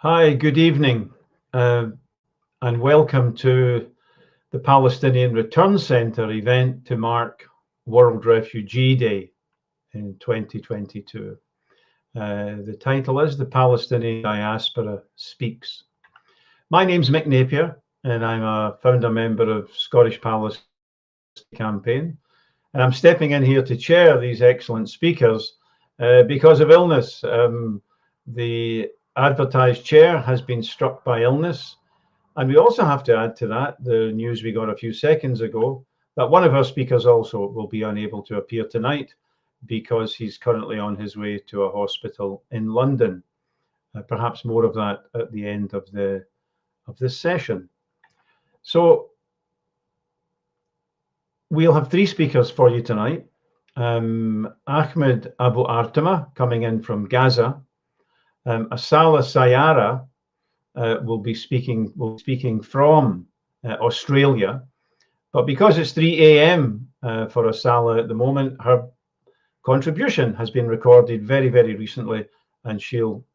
Hi, good evening, and welcome to the Palestinian Return Centre event to mark World Refugee Day in 2022. The title is The Palestinian Diaspora Speaks. My name's Mick Napier, and I'm a founder member of Scottish Palestine Campaign, and I'm stepping in here to chair these excellent speakers because of illness. The advertised chair has been struck by illness. And we also have to add to that the news we got a few seconds ago that one of our speakers also will be unable to appear tonight because he's currently on his way to a hospital in London. Perhaps more of that at the end of this session. So we'll have three speakers for you tonight. Ahmed Abu Artema coming in from Gaza. Asala Sayara will be speaking from Australia, but because it's 3 a.m. For Asala at the moment, her contribution has been recorded very, very recently, and she'll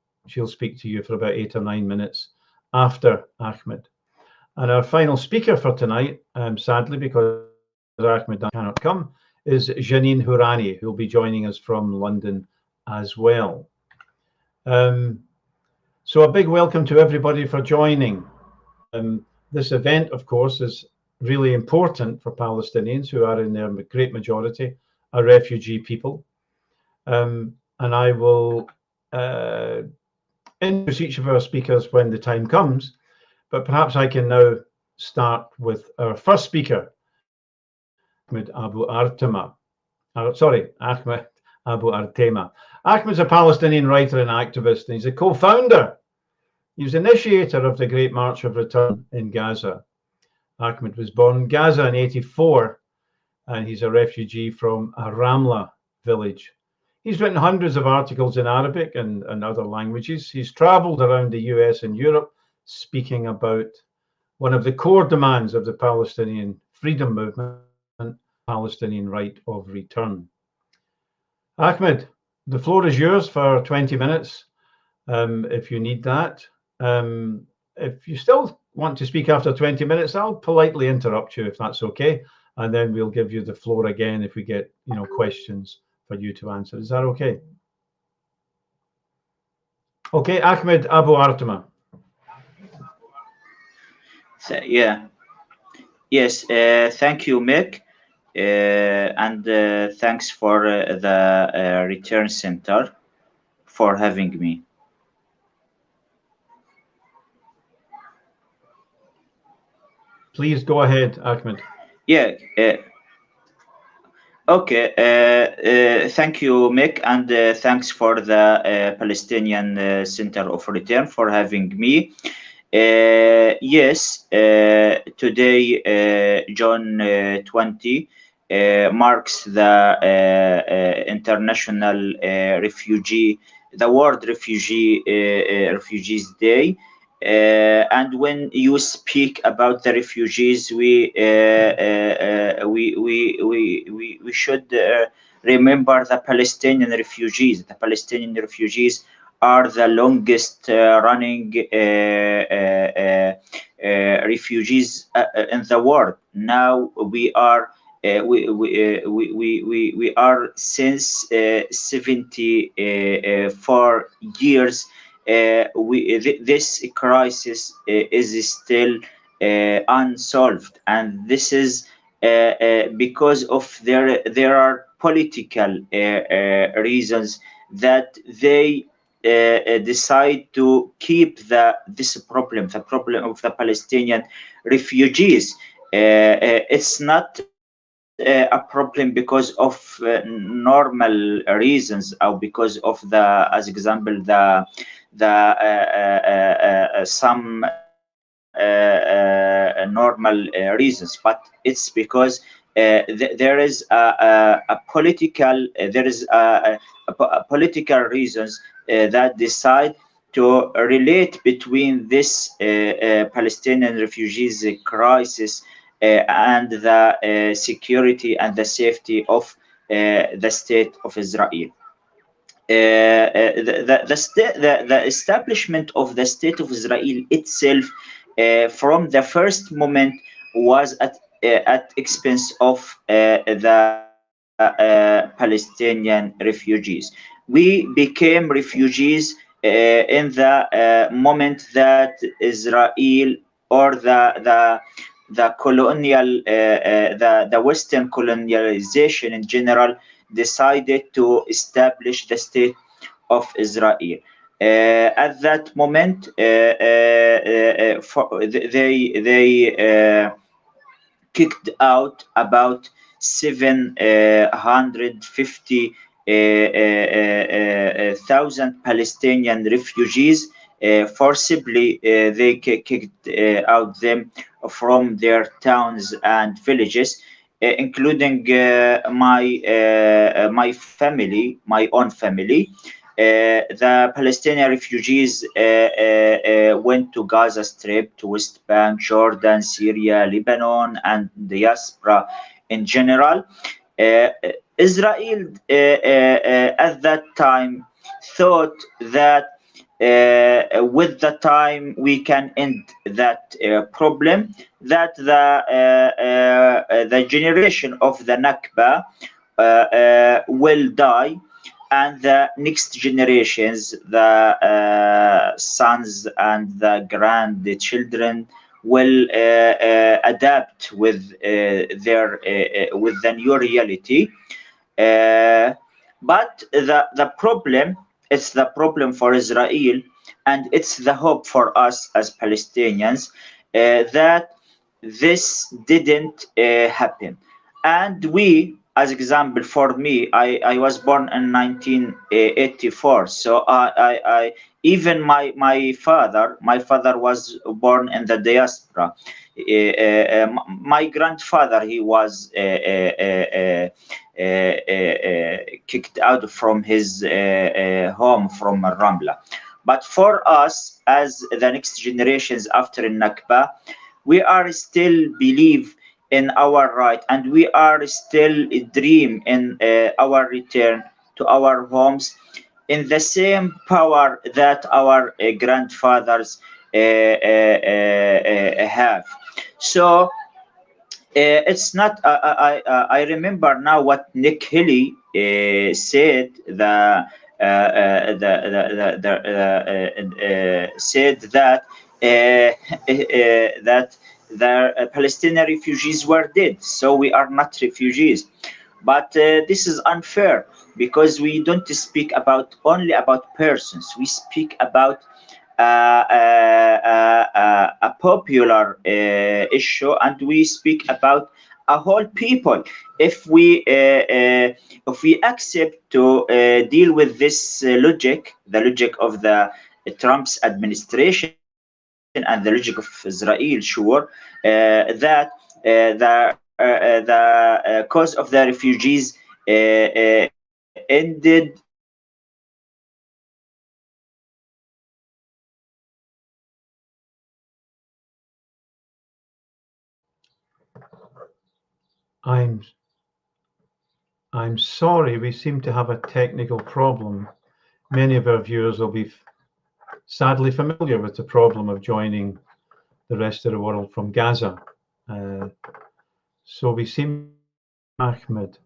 speak to you for about 8 or 9 minutes after Ahmed. And our final speaker for tonight, sadly, because Ahmed cannot come, is Janine Hurani, who will be joining us from London as well. So a big welcome to everybody for joining. This event, of course, is really important for Palestinians who are in their great majority a refugee people. And I will introduce each of our speakers when the time comes, but perhaps I can now start with our first speaker, Ahmed Abu Artema. Ahmed Abu Artema. Ahmed's a Palestinian writer and activist, and he's a co-founder. He was initiator of the Great March of Return in Gaza. Ahmed was born in Gaza in '84, and he's a refugee from a Ramla village. He's written hundreds of articles in Arabic and other languages. He's traveled around the US and Europe speaking about one of the core demands of the Palestinian freedom movement, Palestinian right of return. Ahmed, the floor is yours for 20 minutes, if you need that. If you still want to speak after 20 minutes, I'll politely interrupt you if that's okay, and then we'll give you the floor again if we get questions for you to answer. Is that okay? Okay, Ahmed Abu Artema. Yeah. Yes. Thank you, Mick, and thanks for the Return Center for having me. Please go ahead, Ahmed. Yeah. Okay. Thank you, Mick, and thanks for the Palestinian Center of Return for having me. Yes, today, June 20, marks the International Refugee, the World Refugee Refugees Day. And when you speak about the refugees, we should remember the Palestinian refugees. The Palestinian refugees are the longest running refugees in the world. Now we are we are since 74 years. This crisis is still unsolved, and this is because of there are political reasons that they decide to keep the problem of the Palestinian refugees. It's not a problem because of normal reasons, or because of as example, some normal reasons, but it's because there is a political political reasons that decide to relate between this Palestinian refugees crisis and the security and the safety of the state of Israel. the establishment of the state of Israel itself, from the first moment, was at expense of the Palestinian refugees. We became refugees in the moment that Israel, or the colonial, the Western colonialization in general, decided to establish the state of Israel. At that moment, they kicked out about 750,000 Palestinian refugees. Forcibly, they kicked out them from their towns and villages, including my family, my own family. The Palestinian refugees went to Gaza Strip, to West Bank, Jordan, Syria, Lebanon, and diaspora in general. Israel at that time thought that with the time we can end that problem, that the generation of the Nakba will die, and the next generations, the sons and the grandchildren, will adapt with with the new reality. But the problem, it's the problem for Israel, and it's the hope for us as Palestinians, that this didn't happen. And we, as example, for me, I was born in 1984, so I even my father was born in the diaspora. My grandfather, he was kicked out from his home from Ramla. But for us, as the next generations after Nakba, we are still believe in our right, and we are still dream in our return to our homes, in the same power that our grandfathers have. So it's not. I remember now what Nick Haley said. Said that that the Palestinian refugees were dead, so we are not refugees. But this is unfair, because we don't speak about only about persons. We speak about a popular issue, and we speak about a whole people. If we accept to deal with this logic, the logic of the Trump's administration and the logic of Israel, sure, that the cause of the refugees ended. I'm sorry, we seem to have a technical problem. Many of our viewers will be sadly familiar with the problem of joining the rest of the world from Gaza. So we seem Ahmed.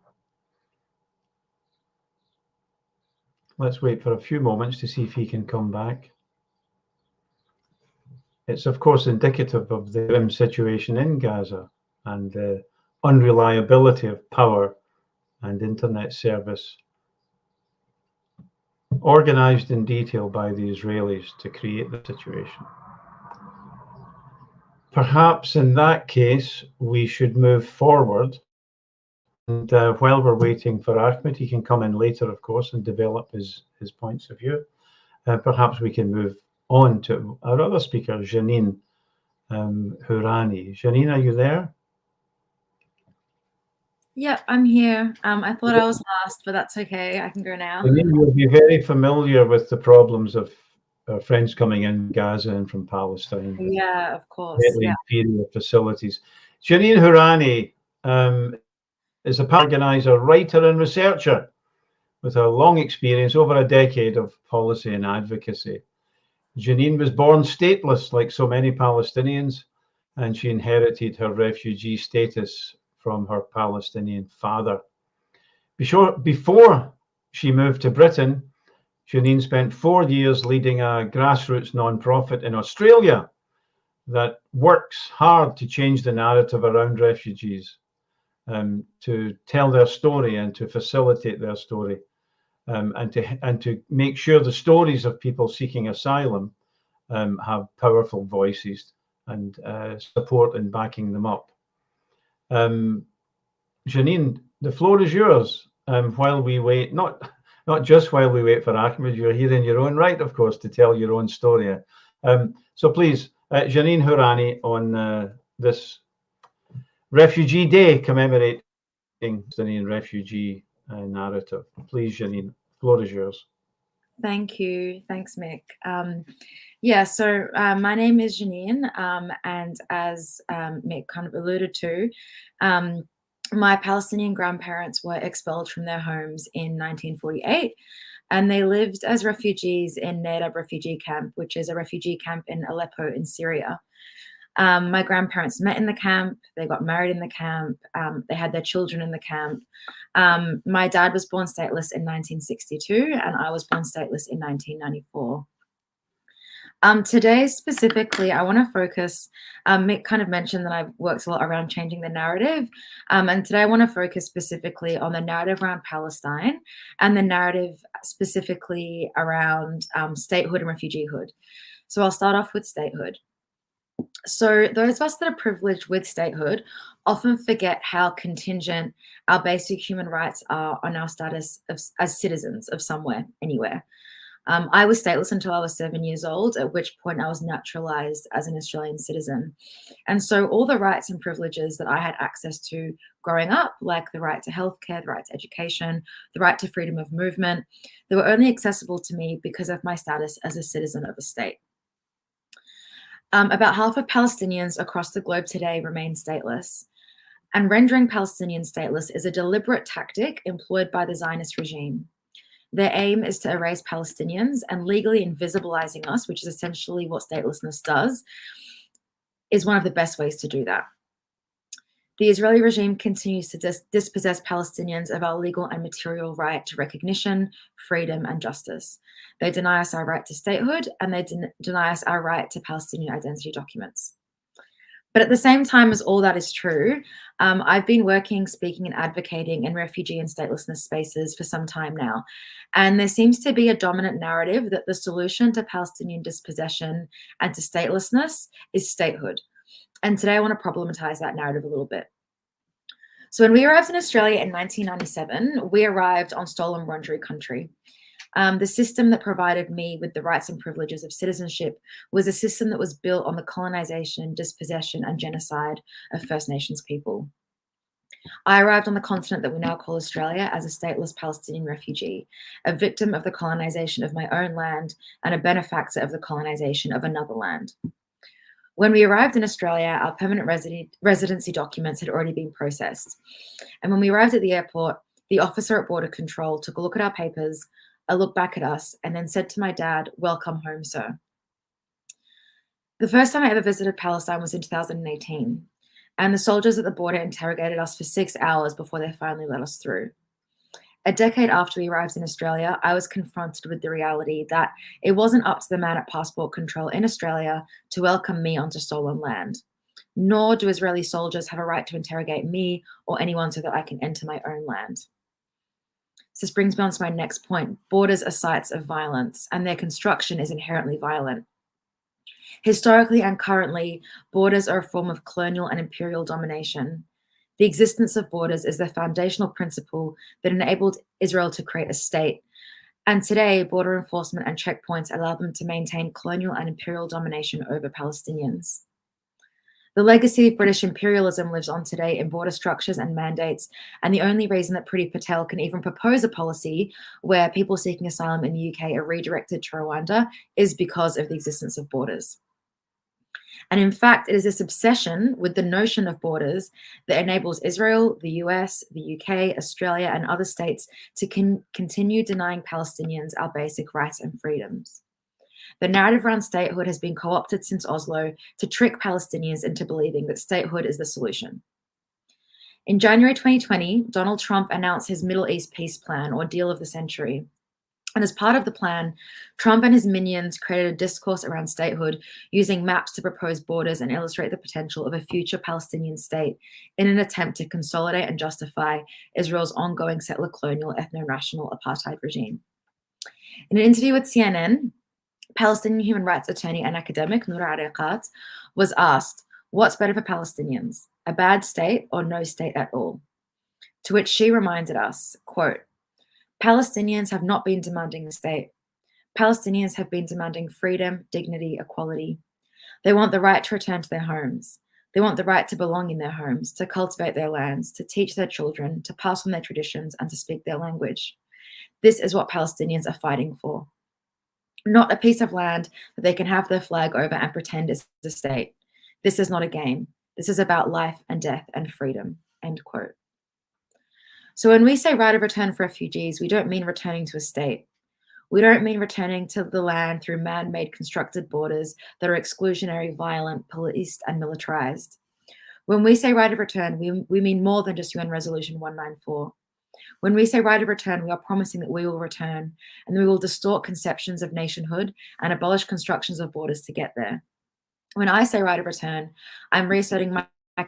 Let's wait for a few moments to see if he can come back. It's of course indicative of the grim situation in Gaza and the unreliability of power and internet service, organized in detail by the Israelis to create the situation. Perhaps in that case, we should move forward. And while we're waiting for Ahmed, he can come in later, of course, and develop his points of view. Perhaps we can move on to our other speaker, Janine Hurani. Janine, are you there? Yep, I'm here. I thought I was last, but that's okay. I can go now. Janine, you'll be very familiar with the problems of friends coming in Gaza and from Palestine. Yeah, of course. Yeah. Inferior facilities. Janine Hurani is a organizer, writer, and researcher with a long experience, over a decade of policy and advocacy. Janine was born stateless, like so many Palestinians, and she inherited her refugee status from her Palestinian father. Before she moved to Britain, Janine spent 4 years leading a grassroots nonprofit in Australia that works hard to change the narrative around refugees, to tell their story and to facilitate their story, and to make sure the stories of people seeking asylum have powerful voices and support in backing them up. Janine, the floor is yours. While we wait, not just while we wait for Ahmed, you're here in your own right, of course, to tell your own story. So please, Janine Hurani, on this Refugee Day commemorating Palestinian refugee narrative. Please, Janine, the floor is yours. Thank you. Thanks, Mick. Yeah, so my name is Janine, and as Mick kind of alluded to, my Palestinian grandparents were expelled from their homes in 1948, and they lived as refugees in Nadab refugee camp, which is a refugee camp in Aleppo in Syria. My grandparents met in the camp, they got married in the camp, they had their children in the camp. My dad was born stateless in 1962, and I was born stateless in 1994. Today, specifically, I want to focus, Mick kind of mentioned that I've worked a lot around changing the narrative, and today I want to focus specifically on the narrative around Palestine and the narrative specifically around statehood and refugeehood. So I'll start off with statehood. So those of us that are privileged with statehood often forget how contingent our basic human rights are on our status as citizens of somewhere, anywhere. I was stateless until I was 7 years old, at which point I was naturalized as an Australian citizen. And so all the rights and privileges that I had access to growing up, like the right to healthcare, the right to education, the right to freedom of movement, they were only accessible to me because of my status as a citizen of a state. About half of Palestinians across the globe today remain stateless. And rendering Palestinians stateless is a deliberate tactic employed by the Zionist regime. Their aim is to erase Palestinians, and legally invisibilizing us, which is essentially what statelessness does, is one of the best ways to do that. The Israeli regime continues to dispossess Palestinians of our legal and material right to recognition, freedom, and justice. They deny us our right to statehood, and they deny us our right to Palestinian identity documents. But at the same time as all that is true, I've been working, speaking, and advocating in refugee and statelessness spaces for some time now. And there seems to be a dominant narrative that the solution to Palestinian dispossession and to statelessness is statehood. And today I want to problematize that narrative a little bit. So when we arrived in Australia in 1997, we arrived on stolen Wurundjeri country. The system that provided me with the rights and privileges of citizenship was a system that was built on the colonization, dispossession, and genocide of First Nations people. I arrived on the continent that we now call Australia as a stateless Palestinian refugee, a victim of the colonization of my own land and a benefactor of the colonization of another land. When we arrived in Australia, our permanent residency documents had already been processed. And when we arrived at the airport, the officer at Border Control took a look at our papers, looked back at us, and then said to my dad, "Welcome home, sir." The first time I ever visited Palestine was in 2018, and the soldiers at the border interrogated us for 6 hours before they finally let us through. A decade after we arrived in Australia, I was confronted with the reality that it wasn't up to the man at passport control in Australia to welcome me onto stolen land, nor do Israeli soldiers have a right to interrogate me or anyone so that I can enter my own land. So this brings me on to my next point. Borders are sites of violence, and their construction is inherently violent. Historically and currently, borders are a form of colonial and imperial domination. The existence of borders is the foundational principle that enabled Israel to create a state. And today, border enforcement and checkpoints allow them to maintain colonial and imperial domination over Palestinians. The legacy of British imperialism lives on today in border structures and mandates, and the only reason that Priti Patel can even propose a policy where people seeking asylum in the UK are redirected to Rwanda is because of the existence of borders. And in fact, it is this obsession with the notion of borders that enables Israel, the US, the UK, Australia, and other states to continue denying Palestinians our basic rights and freedoms. The narrative around statehood has been co-opted since Oslo to trick Palestinians into believing that statehood is the solution. In January 2020, Donald Trump announced his Middle East peace plan, or deal of the century. And as part of the plan, Trump and his minions created a discourse around statehood using maps to propose borders and illustrate the potential of a future Palestinian state in an attempt to consolidate and justify Israel's ongoing settler colonial ethno-national apartheid regime. In an interview with CNN, Palestinian human rights attorney and academic Noura Ariqat was asked, "What's better for Palestinians, a bad state or no state at all?" To which she reminded us, quote, "Palestinians have not been demanding a state. Palestinians have been demanding freedom, dignity, equality. They want the right to return to their homes. They want the right to belong in their homes, to cultivate their lands, to teach their children, to pass on their traditions, and to speak their language. This is what Palestinians are fighting for. Not a piece of land that they can have their flag over and pretend is a state. This is not a game. This is about life and death and freedom," end quote. So when we say right of return for refugees, we don't mean returning to a state. We don't mean returning to the land through man-made constructed borders that are exclusionary, violent, policed, and militarized. When we say right of return, we mean more than just UN Resolution 194. When we say right of return, we are promising that we will return, and we will distort conceptions of nationhood and abolish constructions of borders to get there. When I say right of return, I'm reasserting my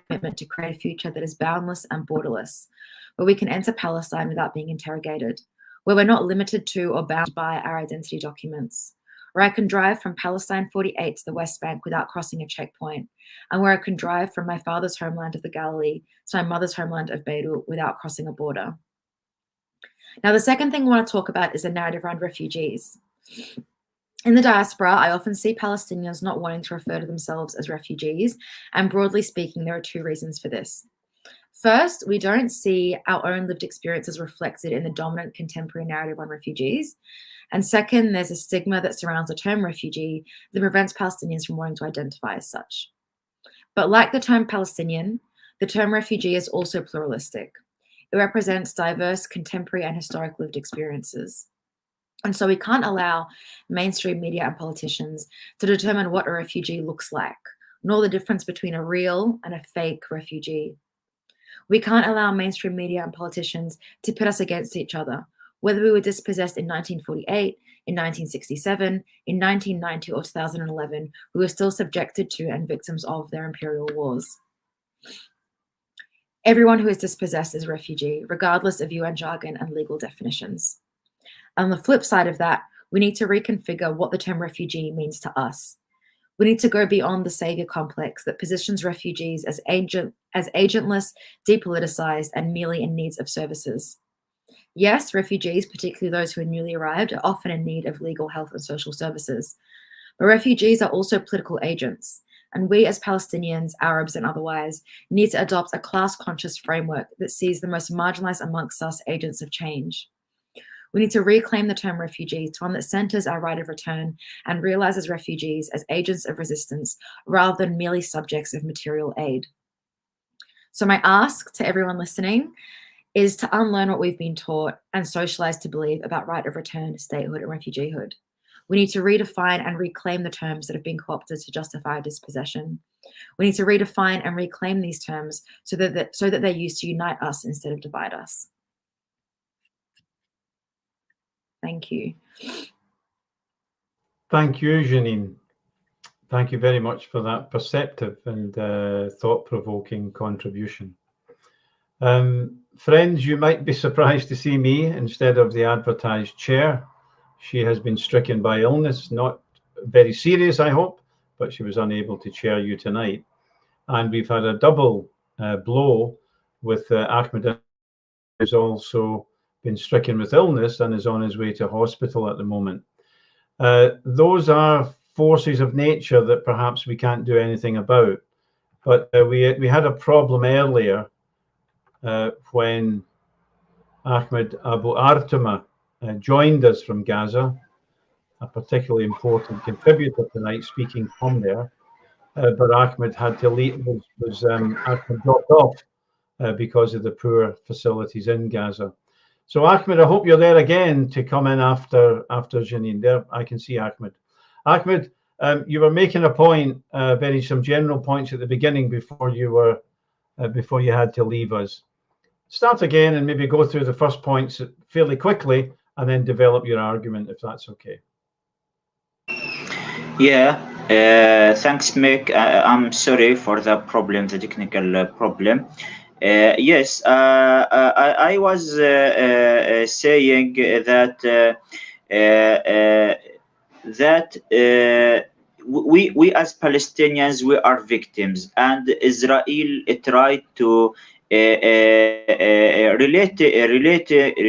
commitment to create a future that is boundless and borderless, where we can enter Palestine without being interrogated, where we're not limited to or bound by our identity documents, where I can drive from Palestine 48 to the West Bank without crossing a checkpoint, and where I can drive from my father's homeland of the Galilee to my mother's homeland of Beirut without crossing a border. Now, the second thing I want to talk about is the narrative around refugees. In the diaspora, I often see Palestinians not wanting to refer to themselves as refugees, and broadly speaking, there are two reasons for this. First, we don't see our own lived experiences reflected in the dominant contemporary narrative on refugees. And second, there's a stigma that surrounds the term refugee that prevents Palestinians from wanting to identify as such. But like the term Palestinian, the term refugee is also pluralistic. It represents diverse contemporary and historic lived experiences. And so we can't allow mainstream media and politicians to determine what a refugee looks like, nor the difference between a real and a fake refugee. We can't allow mainstream media and politicians to pit us against each other, whether we were dispossessed in 1948, in 1967, in 1990 or 2011, we were still subjected to and victims of their imperial wars. Everyone who is dispossessed is a refugee, regardless of UN jargon and legal definitions. On the flip side of that, we need to reconfigure what the term refugee means to us. We need to go beyond the savior complex that positions refugees as agentless, depoliticized, and merely in need of services. Yes, refugees, particularly those who are newly arrived, are often in need of legal, health, and social services. But refugees are also political agents, and we as Palestinians, Arabs, and otherwise need to adopt a class-conscious framework that sees the most marginalized amongst us agents of change. We need to reclaim the term refugee to one that centers our right of return and realizes refugees as agents of resistance rather than merely subjects of material aid. So my ask to everyone listening is to unlearn what we've been taught and socialized to believe about right of return, statehood, and refugiehood. We need to redefine and reclaim the terms that have been co-opted to justify dispossession. We need to redefine and reclaim these terms so that they're used to unite us instead of divide us. Thank you. Thank you, Janine. Thank you very much for that perceptive and thought-provoking contribution. Friends, you might be surprised to see me instead of the advertised chair. She has been stricken by illness, not very serious, I hope, but she was unable to chair you tonight. And we've had a double blow with Ahmed, who's also been stricken with illness and is on his way to hospital at the moment. Those are forces of nature that perhaps we can't do anything about. But we had a problem earlier when Ahmed Abu Artema joined us from Gaza, a particularly important contributor tonight speaking from there. but Ahmed had to leave, was Ahmed dropped off because of the poor facilities in Gaza. So Ahmed, I hope you're there again to come in after Janine. There, I can see Ahmed. Ahmed, you were making a point, some general points at the beginning before you had to leave us. Start again and maybe go through the first points fairly quickly, and then develop your argument, if that's okay. Yeah, thanks, Mick. I'm sorry for the problem, the technical problem. Yes, I was saying that we as Palestinians, we are victims, and Israel tried to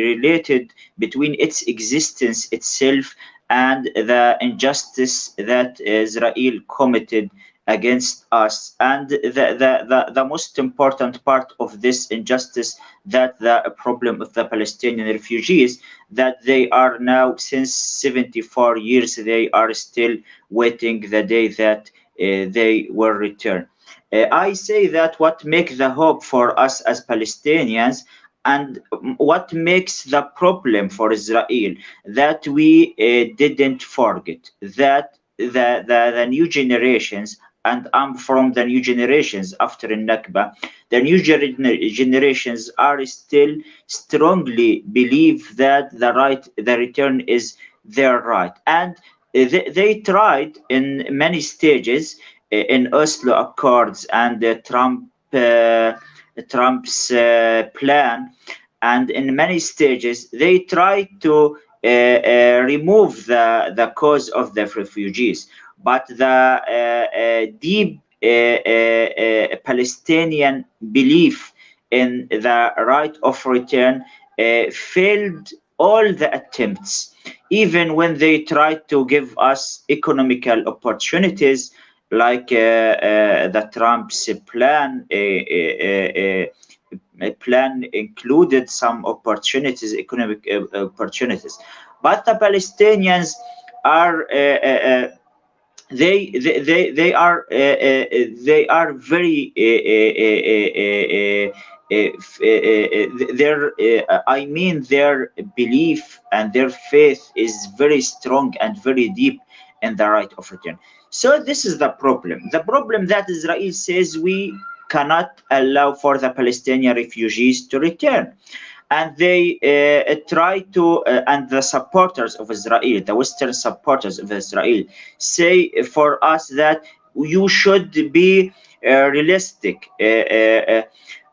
related between its existence itself and the injustice that Israel committed against us. And the most important part of this injustice, that the problem of the Palestinian refugees, that they are now, since 74 years, they are still waiting the day that they will return. I say that what makes the hope for us as Palestinians, and what makes the problem for Israel, that we didn't forget that the new generations, and I'm from the new generations after Nakba, the new generations are still strongly believe that the return is their right. And they tried in many stages in Oslo Accords and Trump's plan, and in many stages they tried to remove the cause of the refugees, but the deep Palestinian belief in the right of return failed all the attempts, even when they tried to give us economical opportunities, like the Trump's plan. Plan included some opportunities, economic opportunities, but the Palestinians are they are very their belief and their faith is very strong and very deep in the right of return. So this is the problem. The problem that Israel says we cannot allow for the Palestinian refugees to return. And they try to, and the supporters of Israel, the Western supporters of Israel, say for us that you should be realistic.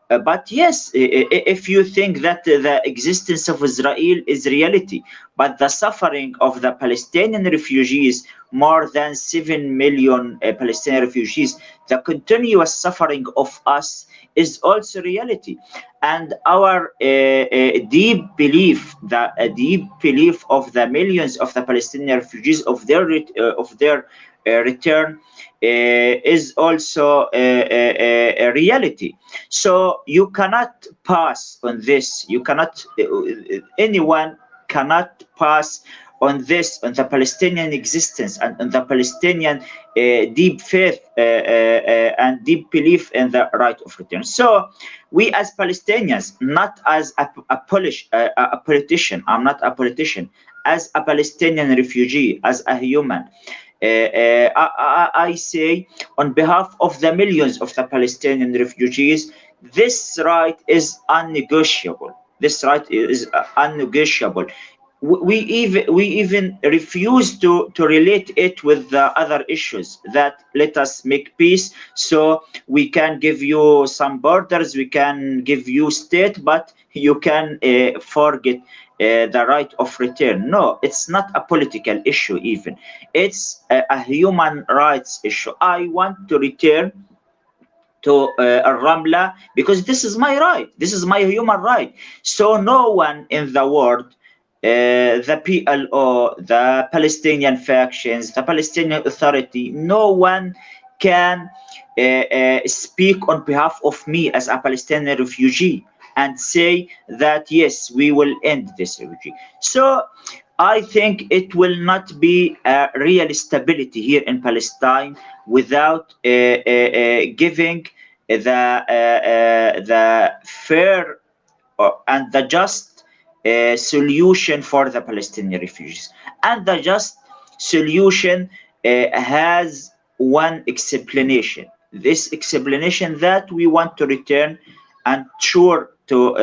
But yes, if you think that the existence of Israel is reality, but the suffering of the Palestinian refugees, more than 7 million Palestinian refugees, the continuous suffering of us is also reality. And our deep belief, the deep belief of the millions of the Palestinian refugees of their return is also a reality. So you cannot pass on this. You cannot, anyone cannot pass on this, on the Palestinian existence and on the Palestinian deep faith and deep belief in the right of return. So we as Palestinians, not as a politician, I'm not a politician, as a Palestinian refugee, as a human, I say on behalf of the millions of the Palestinian refugees, this right is unnegotiable. This right is unnegotiable. We even refuse to relate it with the other issues, that let us make peace so we can give you some borders, we can give you state, but you can forget the right of return. No, it's not a political issue even. It's a human rights issue. I want to return to Ramla because this is my right. This is my human right. So no one in the world, the PLO, the Palestinian factions, the Palestinian Authority, no one can speak on behalf of me as a Palestinian refugee. and say that yes, we will end this refugee. So I think it will not be a real stability here in Palestine without giving the fair and the just solution for the Palestinian refugees. And the just solution has one explanation. This explanation that we want to return and sure to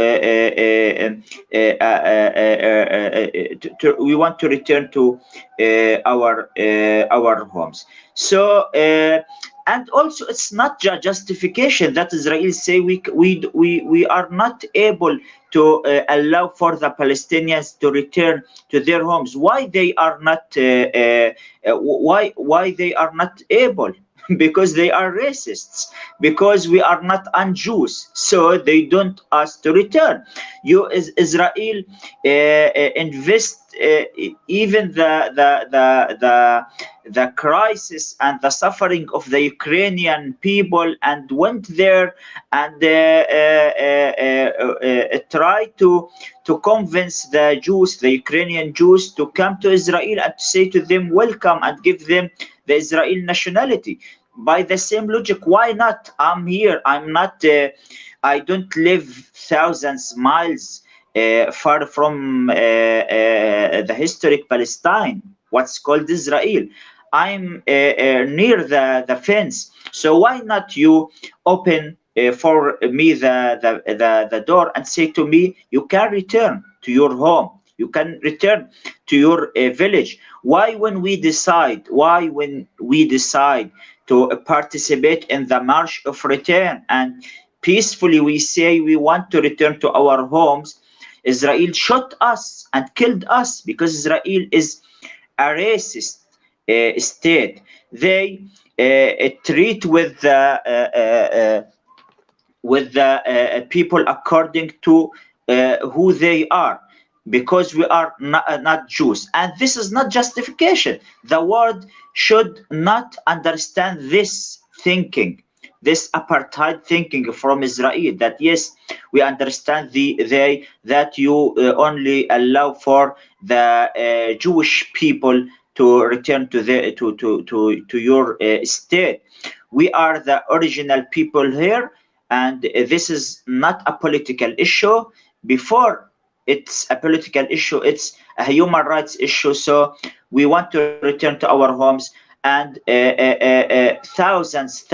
we want to return to our homes. So and also it's not justification that Israel say we are not able to allow for the Palestinians to return to their homes. Why they are not why they are not able? Because they are racists, because we are not un-Jews, so they don't ask to return. Israel invest even the crisis and the suffering of the Ukrainian people, and went there and try to convince the Jews, the Ukrainian Jews, to come to Israel and to say to them welcome and give them the Israeli nationality. By the same logic, why not? I'm here. I'm not. I don't live thousands miles far from the historic Palestine, what's called Israel. I'm near the fence. So why not you open for me the door and say to me, you can return to your home. You can return to your village. Why when we decide to participate in the march of return and peacefully we say we want to return to our homes, Israel shot us and killed us because Israel is a racist state. They treat with the people according to who they are, because we are not Jews. And this is not justification. The world should not understand this thinking, this apartheid thinking from Israel, that yes, we understand that you only allow for the Jewish people to return to your state. We are the original people here, and this is not a political issue. Before it's a political issue, it's a human rights issue. So we want to return to our homes, and thousands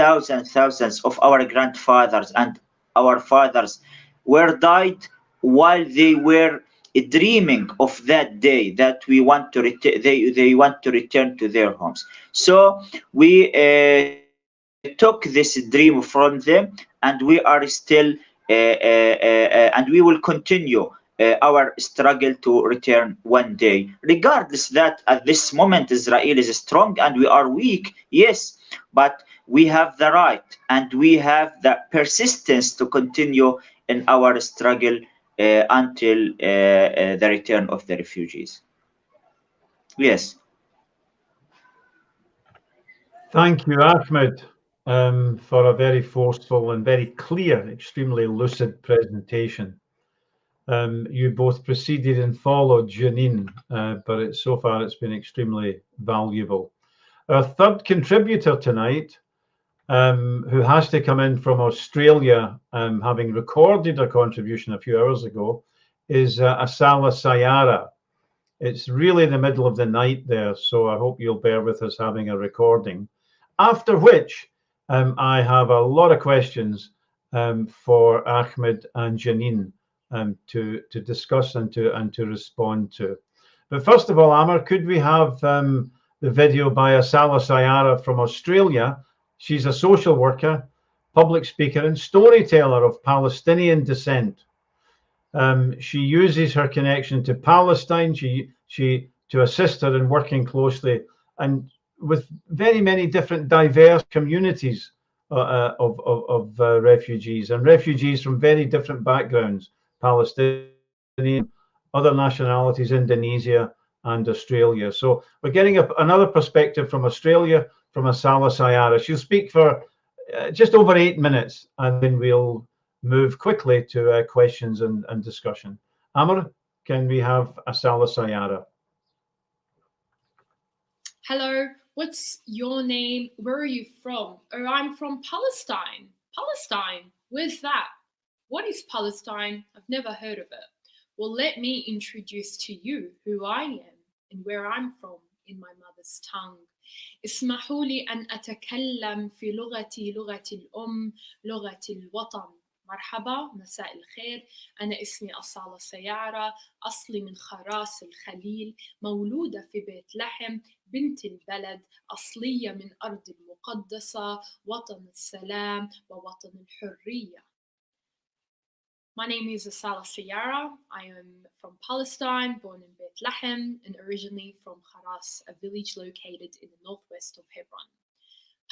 of our grandfathers and our fathers were died while they were dreaming of that day that we want to they want to return to their homes. So we took this dream from them, and we are still and we will continue our struggle to return one day, regardless that at this moment Israel is strong and we are weak. Yes, but we have the right and we have the persistence to continue in our struggle until the return of the refugees. Yes. Thank you, Ahmed, for a very forceful and very clear, extremely lucid presentation. You both preceded and followed Janine, but so far it's been extremely valuable. Our third contributor tonight, who has to come in from Australia, having recorded a contribution a few hours ago, is Asala Sayara. It's really the middle of the night there, so I hope you'll bear with us having a recording. After which, I have a lot of questions for Ahmed and Janine to discuss and to respond to. But first of all, Amar, could we have the video by Asala Sayara from Australia? She's a social worker, public speaker, and storyteller of Palestinian descent. She uses her connection to Palestine to assist her in working closely and with very many different diverse communities of refugees, and refugees from very different backgrounds: Palestinian, other nationalities, Indonesia and Australia. So we're getting another perspective from Australia, from Asala Sayara. She'll speak for just over 8 minutes, and then we'll move quickly to questions and discussion. Amr, can we have Asala Sayara? Hello, what's your name? Where are you from? Oh, I'm from Palestine. Palestine? Where's that? What is Palestine? I've never heard of it. Well, let me introduce to you who I am and where I'm from in my mother's tongue. اسمحوا لي أن أتكلم في لغتي لغة الأم لغة الوطن. مرحبا، مساء الخير. أنا اسمي أصالة سيارة، أصلي من خراس الخليل، مولودة في بيت لحم، بنت البلد، أصلية من أرض المقدسة، وطن السلام ووطن الحرية. My name is Asala Sayara. I am from Palestine, born in Beit Lahem, and originally from Kharas, a village located in the northwest of Hebron.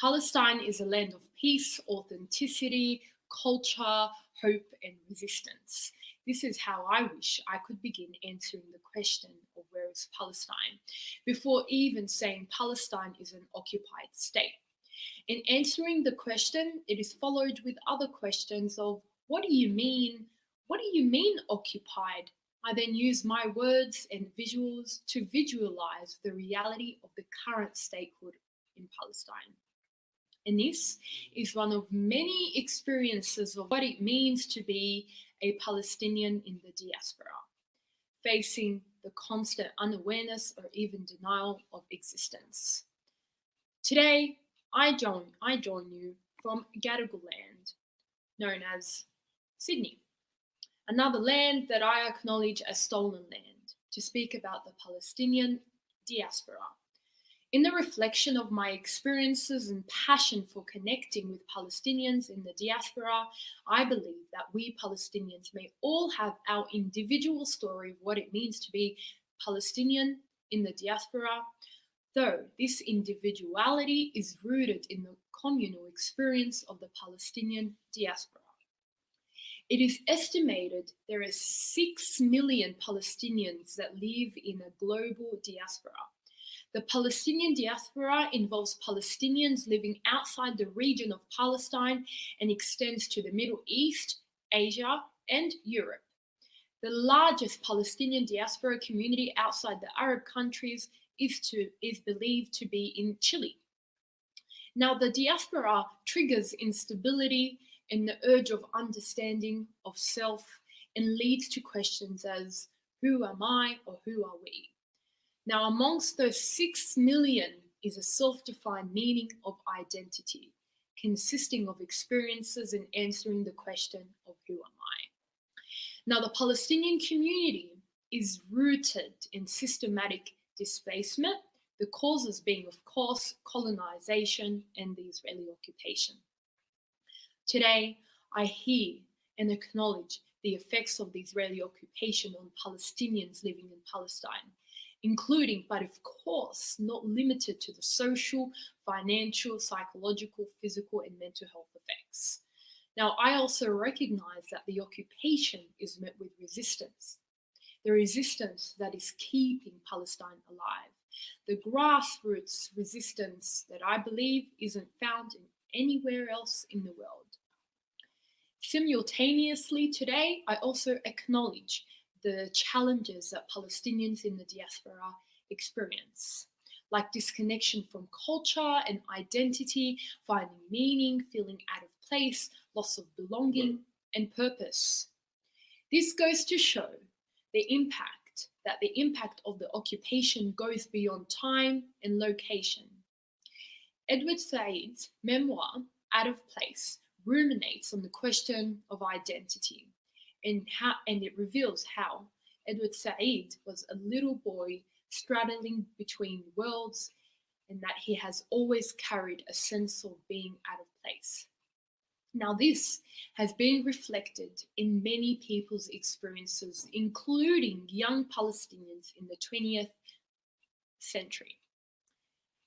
Palestine is a land of peace, authenticity, culture, hope, and resistance. This is how I wish I could begin answering the question of where is Palestine, before even saying Palestine is an occupied state. In answering the question, it is followed with other questions of what do you mean? What do you mean occupied? I then use my words and visuals to visualize the reality of the current statehood in Palestine. And this is one of many experiences of what it means to be a Palestinian in the diaspora, facing the constant unawareness or even denial of existence. Today, I join you from Gadigal land, known as Sydney, another land that I acknowledge as stolen land, to speak about the Palestinian diaspora. In the reflection of my experiences and passion for connecting with Palestinians in the diaspora, I believe that we Palestinians may all have our individual story of what it means to be Palestinian in the diaspora, though this individuality is rooted in the communal experience of the Palestinian diaspora. It is estimated there are 6 million Palestinians that live in a global diaspora. The Palestinian diaspora involves Palestinians living outside the region of Palestine and extends to the Middle East, Asia, and Europe. The largest Palestinian diaspora community outside the Arab countries is believed to be in Chile. Now, the diaspora triggers instability and the urge of understanding of self and leads to questions as, who am I or who are we? Now, amongst those 6 million is a self-defined meaning of identity, consisting of experiences and answering the question of who am I? Now, the Palestinian community is rooted in systematic displacement, the causes being, of course, colonization and the Israeli occupation. Today, I hear and acknowledge the effects of the Israeli occupation on Palestinians living in Palestine, including, but of course, not limited to the social, financial, psychological, physical, and mental health effects. Now, I also recognize that the occupation is met with resistance, the resistance that is keeping Palestine alive, the grassroots resistance that I believe isn't found anywhere else in the world. Simultaneously today, I also acknowledge the challenges that Palestinians in the diaspora experience, like disconnection from culture and identity, finding meaning, feeling out of place, loss of belonging, and purpose. This goes to show the impact of the occupation goes beyond time and location. Edward Said's memoir, Out of Place, ruminates on the question of identity and it reveals how Edward Said was a little boy straddling between worlds and that he has always carried a sense of being out of place. Now, this has been reflected in many people's experiences, including young Palestinians in the 20th century.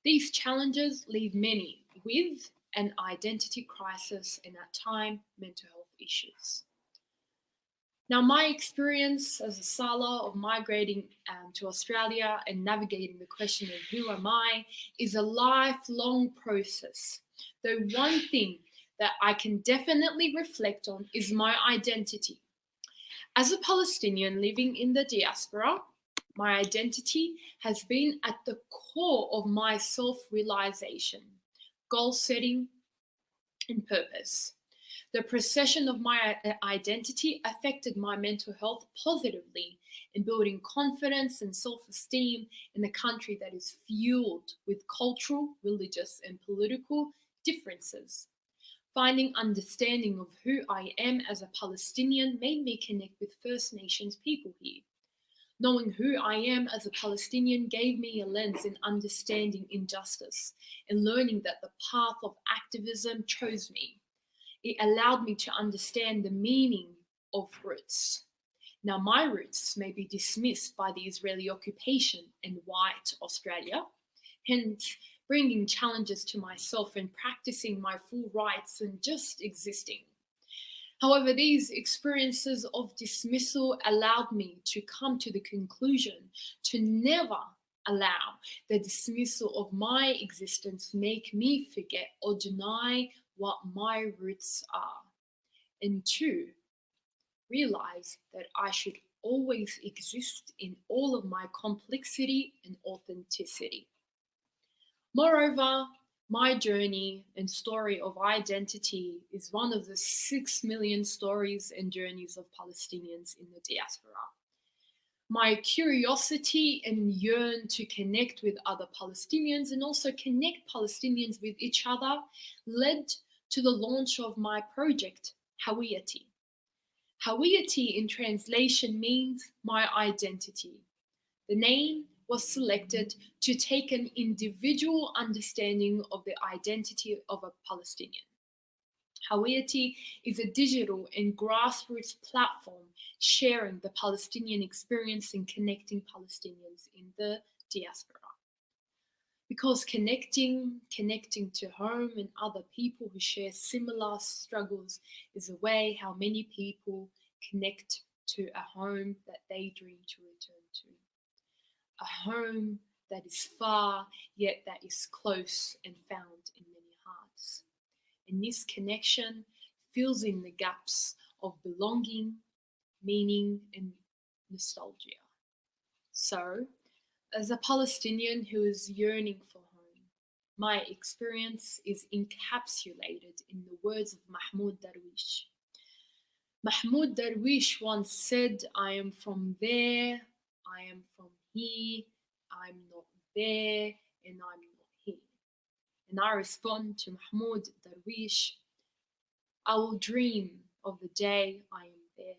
These challenges leave many with an identity crisis and, at times, mental health issues. Now, my experience as a Sala of migrating to Australia and navigating the question of who am I is a lifelong process. Though one thing that I can definitely reflect on is my identity. As a Palestinian living in the diaspora, my identity has been at the core of my self-realization, goal setting, and purpose. The procession of my identity affected my mental health positively in building confidence and self-esteem in a country that is fueled with cultural, religious, and political differences. Finding understanding of who I am as a Palestinian made me connect with First Nations people here. Knowing who I am as a Palestinian gave me a lens in understanding injustice and learning that the path of activism chose me. It allowed me to understand the meaning of roots. Now, my roots may be dismissed by the Israeli occupation and white Australia, hence bringing challenges to myself and practicing my full rights and just existing. However, these experiences of dismissal allowed me to come to the conclusion to never allow the dismissal of my existence make me forget or deny what my roots are, and two, realize that I should always exist in all of my complexity and authenticity. Moreover, my journey and story of identity is one of the 6 million stories and journeys of Palestinians in the diaspora. My curiosity and yearn to connect with other Palestinians and also connect Palestinians with each other led to the launch of my project, Hawiyati. Hawiyati in translation means my identity. The name was selected to take an individual understanding of the identity of a Palestinian. Hawiyati is a digital and grassroots platform sharing the Palestinian experience and connecting Palestinians in the diaspora. Because connecting to home and other people who share similar struggles is a way how many people connect to a home that they dream to return to. A home that is far, yet that is close and found in many hearts. And this connection fills in the gaps of belonging, meaning, and nostalgia. So, as a Palestinian who is yearning for home, my experience is encapsulated in the words of Mahmoud Darwish. Mahmoud Darwish once said, "I am from there, I am from here, I'm not there, and I'm not here." And I respond to Mahmoud Darwish, I will dream of the day I am there,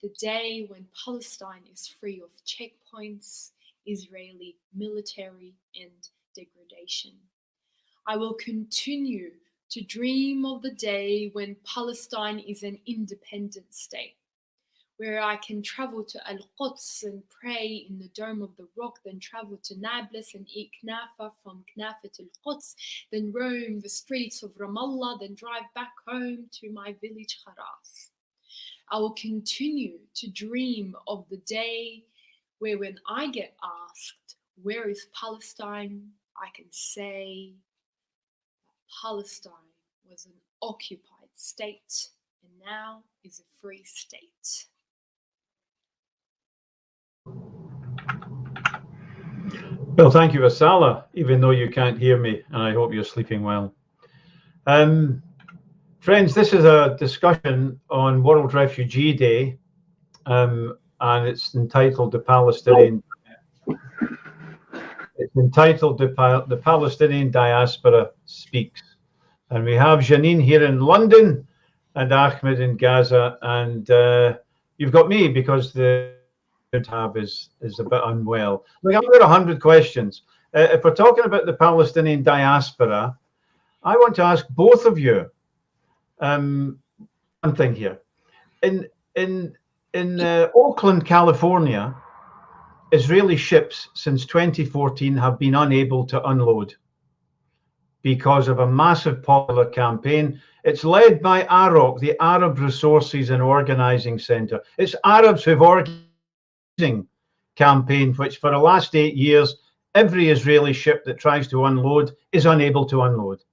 the day when Palestine is free of checkpoints, Israeli military, and degradation. I will continue to dream of the day when Palestine is an independent state, where I can travel to Al-Quds and pray in the Dome of the Rock, then travel to Nablus and eat knafa from Knafa to Al-Quds, then roam the streets of Ramallah, then drive back home to my village Kharas. I will continue to dream of the day where when I get asked, where is Palestine? I can say Palestine was an occupied state and now is a free state. Well, thank you, Asala, even though you can't hear me, and I hope you're sleeping well. Friends, this is a discussion on World Refugee Day, and it's entitled The Palestinian Diaspora Speaks. And we have Janine here in London and Ahmed in Gaza, and you've got me because the tab is a bit unwell. Look, I've got 100 questions. If we're talking about the Palestinian diaspora, I want to ask both of you one thing here. In Oakland, California, Israeli ships since 2014 have been unable to unload because of a massive popular campaign. It's led by AROC, the Arab Resources and Organizing Center. It's Arabs who've organized a campaign which for the last 8 years, every Israeli ship that tries to unload is unable to unload.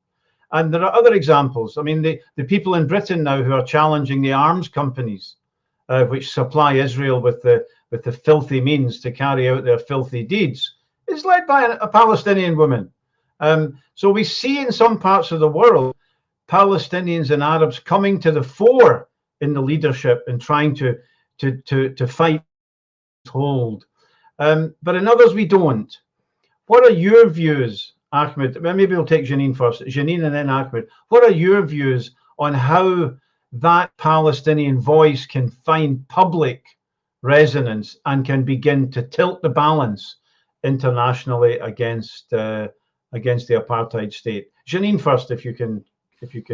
And there are other examples. I mean, the people in Britain now who are challenging the arms companies, which supply Israel with the filthy means to carry out their filthy deeds, is led by a Palestinian woman. So we see in some parts of the world Palestinians and Arabs coming to the fore in the leadership and trying to fight hold. But in others we don't. What are your views, Ahmed? Well, maybe we'll take Janine first. Janine and then Ahmed. What are your views on how that Palestinian voice can find public resonance and can begin to tilt the balance internationally against the apartheid state? Janine first, if you can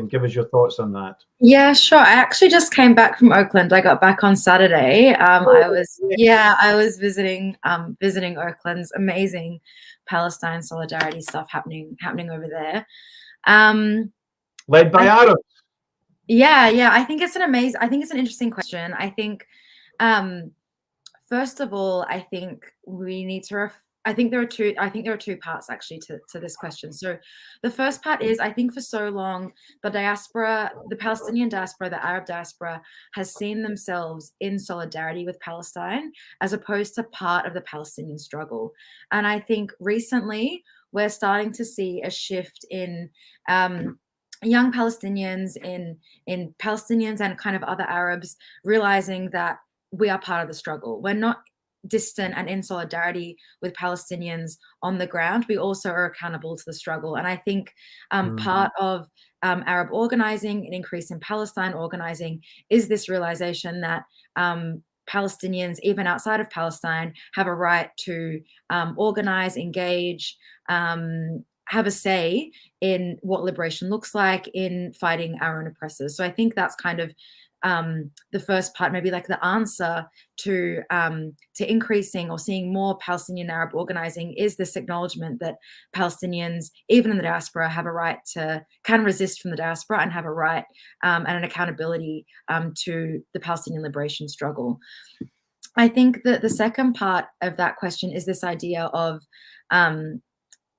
give us your thoughts on that. Yeah, sure. I actually just came back from Oakland. I got back on Saturday. I was visiting Oakland's amazing Palestine solidarity stuff happening over there. Led by Arabs. Yeah. I think it's an interesting question. I think first of all, I think we need to I think there are two parts actually to this question. So the first part is, I think for so long, the diaspora, the Palestinian diaspora, the Arab diaspora has seen themselves in solidarity with Palestine as opposed to part of the Palestinian struggle. And I think recently we're starting to see a shift in young Palestinians, in Palestinians and kind of other Arabs realizing that we are part of the struggle. We're not distant and in solidarity with Palestinians on the ground. We also are accountable to the struggle. And I think part of Arab organizing, an increase in Palestine organizing, is this realization that Palestinians, even outside of Palestine, have a right to organize, engage, have a say in what liberation looks like, in fighting our own oppressors. So I think that's kind of the first part, maybe like the answer to increasing or seeing more Palestinian Arab organizing, is this acknowledgement that Palestinians, even in the diaspora, have a right can resist from the diaspora and have a right and an accountability to the Palestinian liberation struggle. I think that the second part of that question is this idea of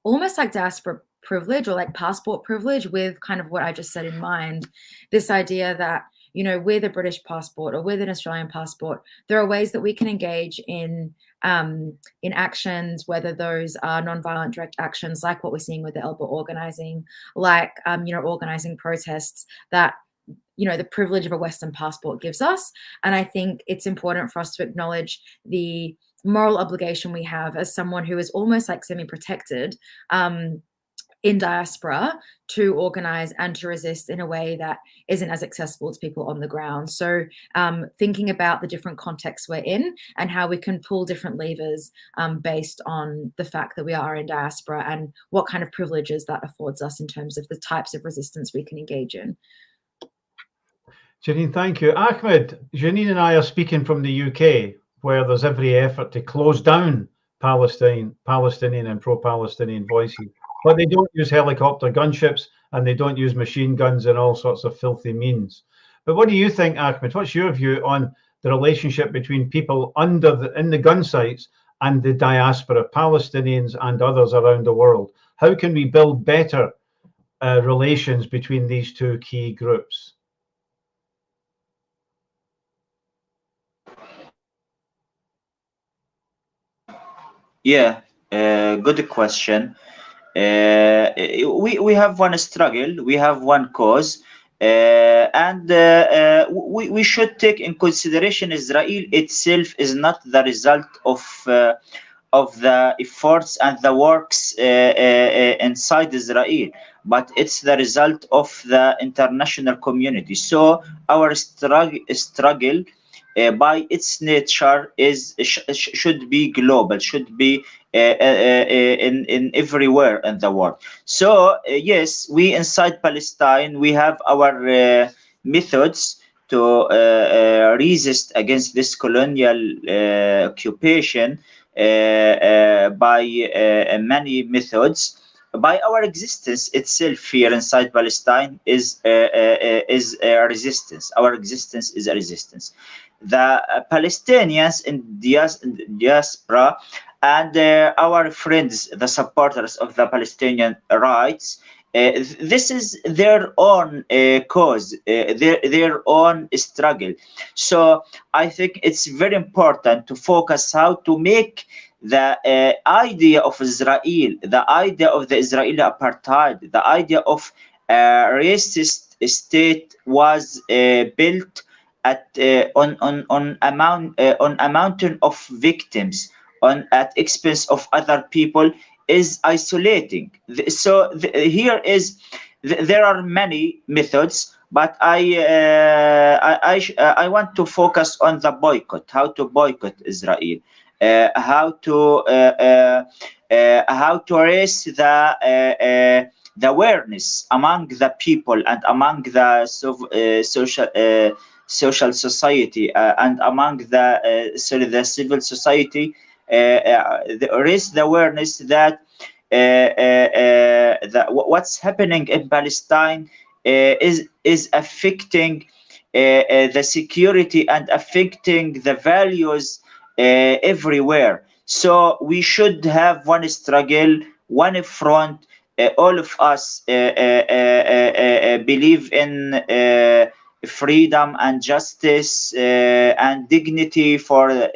almost like diaspora privilege or like passport privilege, with kind of what I just said in mind, this idea that, you know, with a British passport or with an Australian passport, there are ways that we can engage in actions, whether those are nonviolent direct actions, like what we're seeing with the Elba organizing, like, organizing protests, that, you know, the privilege of a Western passport gives us. And I think it's important for us to acknowledge the moral obligation we have as someone who is almost like semi-protected in diaspora, to organize and to resist in a way that isn't as accessible to people on the ground. So thinking about the different contexts we're in and how we can pull different levers based on the fact that we are in diaspora and what kind of privileges that affords us in terms of the types of resistance we can engage in. Janine, thank you. Ahmed, Janine and I are speaking from the UK, where there's every effort to close down Palestinian and pro-Palestinian voices. But they don't use helicopter gunships and they don't use machine guns and all sorts of filthy means. But what do you think, Ahmed? What's your view on the relationship between people in the gun sites and the diaspora, Palestinians and others around the world? How can we build better relations between these two key groups? Yeah, good question. We have one struggle, we have one cause, and we should take in consideration Israel itself is not the result of the efforts and the works inside Israel, but it's the result of the international community. So our struggle by its nature should be global, should be in everywhere in the world. So yes, we inside Palestine, we have our methods to resist against this colonial occupation by many methods. By our existence itself here inside Palestine is a resistance. Our existence is a resistance. The Palestinians in diaspora and our friends, the supporters of the Palestinian rights, this is their own cause, their own struggle. So I think it's very important to focus how to make the idea of Israel, the idea of the Israeli apartheid, the idea of a racist state was built at on a mountain of victims at expense of other people is isolating. So here is there are many methods, but I want to focus on the boycott, how to boycott Israel, how to raise the awareness among the people and among the social society and among the civil society. Raise the awareness that what's happening in Palestine is affecting the security and affecting the values everywhere. So we should have one struggle, one front. All of us believe in freedom and justice and dignity for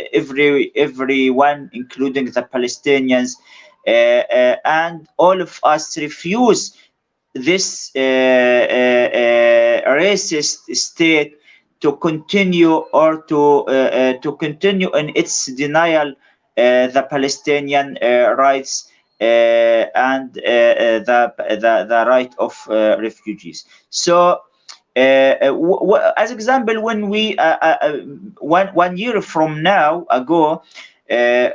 everyone, including the Palestinians, and all of us refuse this racist state to continue or to continue in its denial the Palestinian rights and the right of refugees. So as example, when we 1 year from now ago,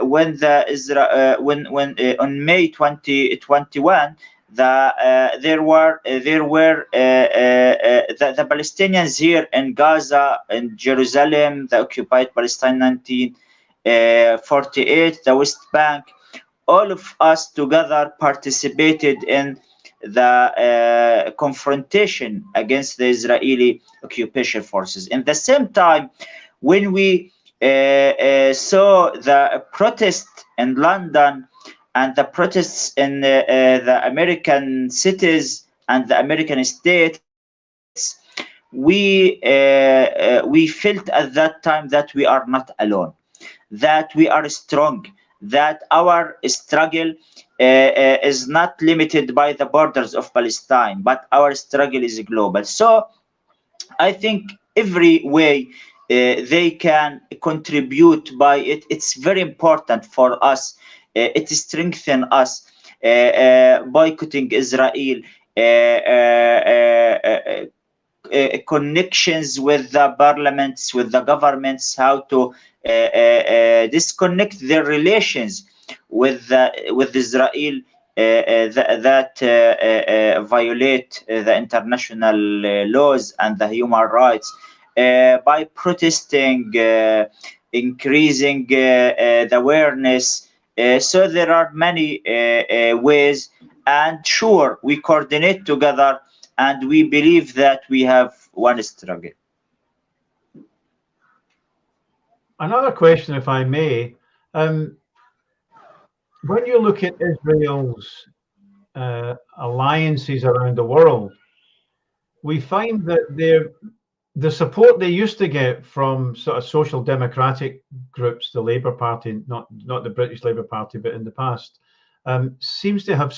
when on May 2021, there were the Palestinians here in Gaza, in Jerusalem, the occupied Palestine 1948, the West Bank, all of us together participated in the confrontation against the Israeli occupation forces. In the same time, when we saw the protest in London and the protests in the American cities and the American states, we felt at that time that we are not alone, that we are strong, that our struggle is not limited by the borders of Palestine, but our struggle is global. So I think every way they can contribute by it, it's very important for us. It strengthens us. Boycotting Israel, connections with the parliaments, with the governments, how to disconnect their relations with Israel that violate the international laws and the human rights by protesting, increasing the awareness. So there are many ways, and sure, we coordinate together, and we believe that we have one struggle. Another question, if I may. When you look at Israel's alliances around the world, we find that the support they used to get from sort of social democratic groups, the Labour Party, not the British Labour Party, but in the past, seems to have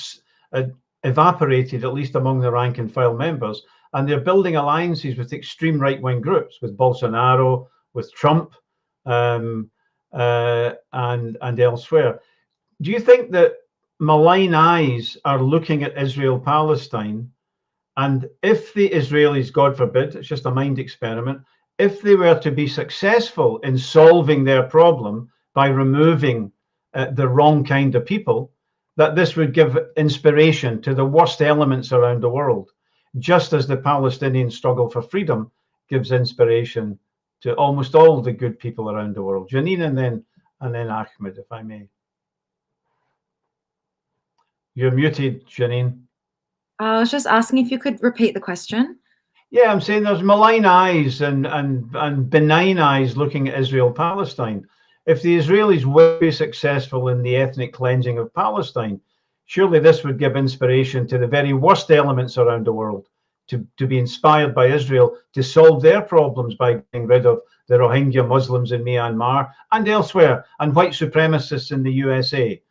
evaporated, at least among the rank and file members, and they're building alliances with extreme right-wing groups, with Bolsonaro, with Trump, and elsewhere. Do you think that malign eyes are looking at Israel-Palestine, and if the Israelis, God forbid, it's just a mind experiment, if they were to be successful in solving their problem by removing the wrong kind of people, that this would give inspiration to the worst elements around the world, just as the Palestinian struggle for freedom gives inspiration to almost all the good people around the world? Janine, and then Ahmed, if I may. You're muted, Janine. I was just asking if you could repeat the question. Yeah, I'm saying there's malign eyes and benign eyes looking at Israel-Palestine. If the Israelis will be successful in the ethnic cleansing of Palestine, surely this would give inspiration to the very worst elements around the world to be inspired by Israel to solve their problems by getting rid of the Rohingya Muslims in Myanmar and elsewhere, and white supremacists in the USA.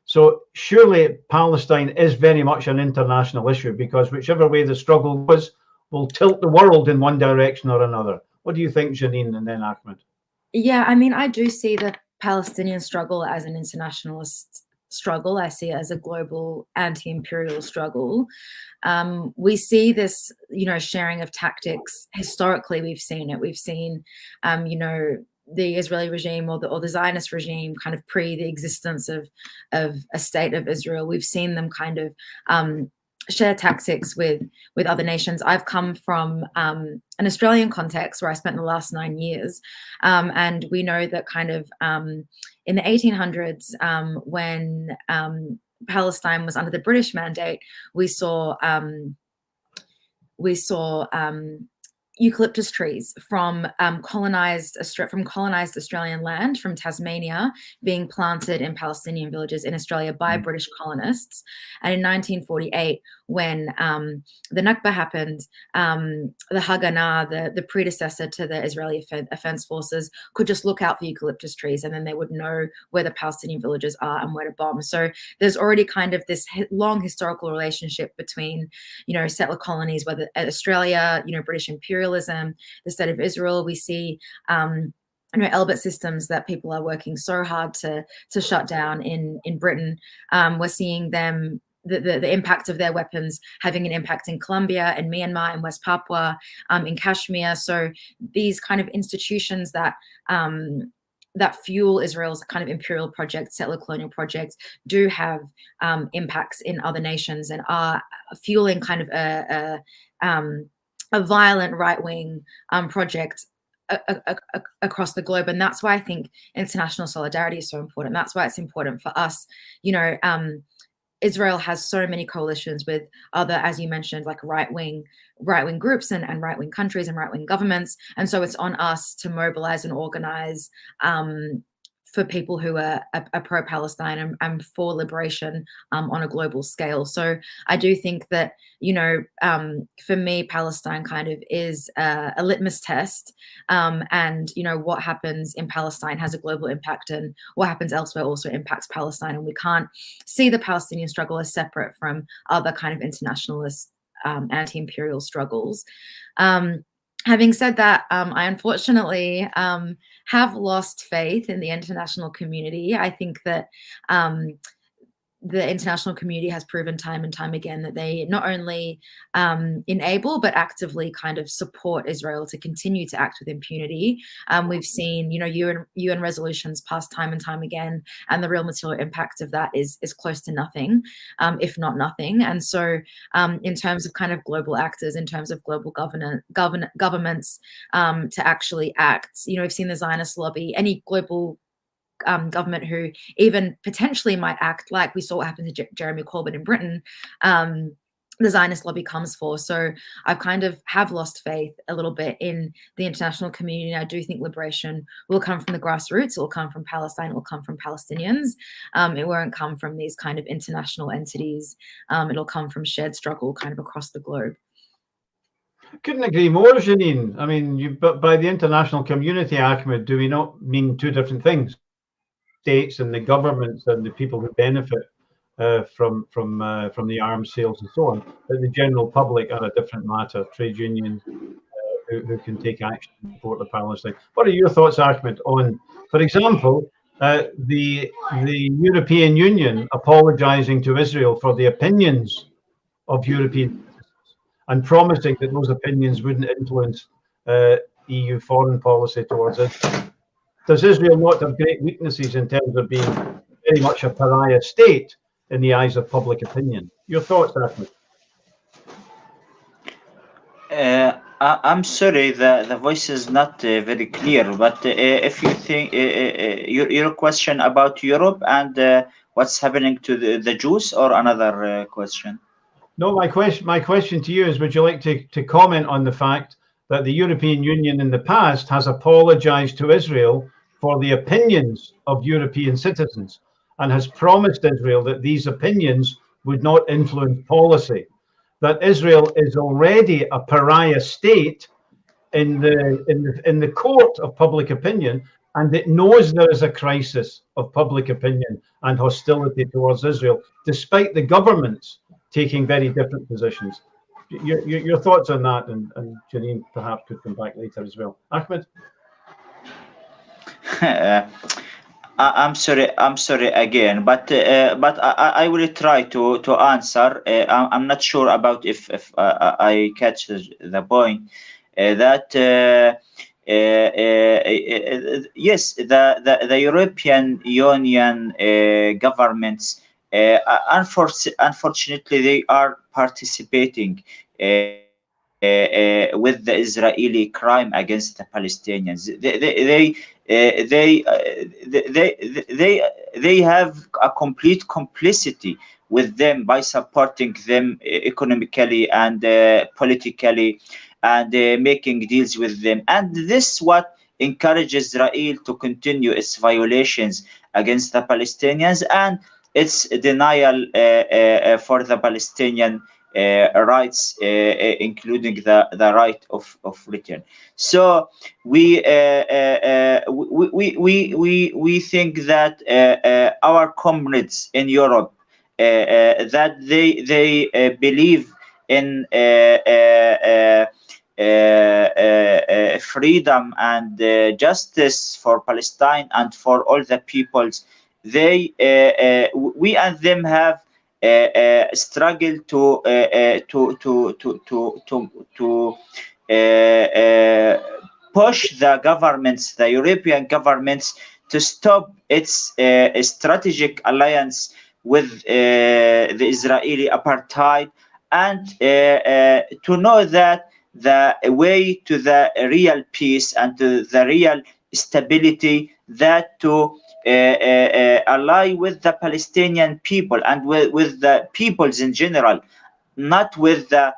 So surely Palestine is very much an international issue, because whichever way the struggle goes will tilt the world in one direction or another. What do you think, Janine, and then Ahmed? Yeah, I mean, I do see the Palestinian struggle as an internationalist struggle. I see it as a global anti-imperial struggle. We see this, sharing of tactics. Historically, we've seen it. We've seen, the Israeli regime or the Zionist regime kind of pre the existence of a state of Israel. We've seen them kind of share tactics with other nations. I've come from an Australian context where I spent the last 9 years, and we know that kind of in the 1800s, when Palestine was under the British mandate, we saw eucalyptus trees from colonized Australian land, from Tasmania, being planted in Palestinian villages in Australia by British colonists. And in 1948, when the Nakba happened, the Haganah, the predecessor to the Israeli Defense Forces, could just look out for eucalyptus trees, and then they would know where the Palestinian villages are and where to bomb. So there's already kind of this long historical relationship between, settler colonies, whether Australia, British imperialism, the state of Israel. We see Elbit systems that people are working so hard to shut down in Britain. We're seeing them, the impact of their weapons having an impact in Colombia and Myanmar and West Papua, in Kashmir. So these kind of institutions that fuel Israel's kind of imperial project, settler colonial projects, do have impacts in other nations and are fueling kind of a violent right-wing project across the globe. And that's why I think international solidarity is so important. That's why it's important for us. Israel has so many coalitions with other, as you mentioned, like right-wing groups and right-wing countries and right-wing governments. And so it's on us to mobilize and organize for people who are pro-Palestine and for liberation on a global scale. So I do think that, for me, Palestine kind of is a litmus test. And, what happens in Palestine has a global impact, and what happens elsewhere also impacts Palestine. And we can't see the Palestinian struggle as separate from other kind of internationalist anti-imperial struggles. Having said that, I unfortunately have lost faith in the international community. I think that the international community has proven time and time again that they not only enable but actively kind of support Israel to continue to act with impunity. We've seen, UN resolutions passed time and time again, and the real material impact of that is close to nothing, if not nothing. And so, in terms of kind of global actors, in terms of global governments to actually act, we've seen the Zionist lobby, any global government who even potentially might act, like we saw what happened to Jeremy Corbyn in Britain, the Zionist lobby comes for. So I've kind of have lost faith a little bit in the international community. I do think liberation will come from the grassroots. It will come from Palestine. It will come from Palestinians. It won't come from these kind of international entities. It'll come from shared struggle kind of across the globe. Couldn't agree more, Janine. I mean, but by the international community, Ahmed, do we not mean two different things? States and the governments and the people who benefit from the arms sales and so on, but the general public are a different matter. Trade unions who can take action to support the Palestine. What are your thoughts, Ahmed, on, for example, the European Union apologising to Israel for the opinions of European citizens and promising that those opinions wouldn't influence EU foreign policy towards it? Does Israel not have great weaknesses in terms of being very much a pariah state in the eyes of public opinion? Your thoughts, Ahmed? I'm sorry, the voice is not very clear, but if you think your question about Europe and what's happening to the Jews, or another question? No, my question to you is, would you like to comment on the fact that the European Union in the past has apologized to Israel for the opinions of European citizens, and has promised Israel that these opinions would not influence policy, that Israel is already a pariah state in the court of public opinion, and it knows there is a crisis of public opinion and hostility towards Israel, despite the governments taking very different positions. Your thoughts on that, and Janine perhaps could come back later as well. Ahmed? I'm sorry again, but I will try to answer. I'm not sure about if I catch the point. That yes, the European Union governments, unfortunately, they are participating with the Israeli crime against the Palestinians. They have a complete complicity with them by supporting them economically and politically, and making deals with them. And this what encourages Israel to continue its violations against the Palestinians and its denial for the Palestinian rights, including the right of return. So we think that our comrades in Europe, that they believe in freedom and justice for Palestine and for all the peoples. We and them have struggle to push the governments, the European governments, to stop its strategic alliance with the Israeli apartheid, and to know that the way to the real peace and to the real stability, that to ally with the Palestinian people and with the peoples in general, not with the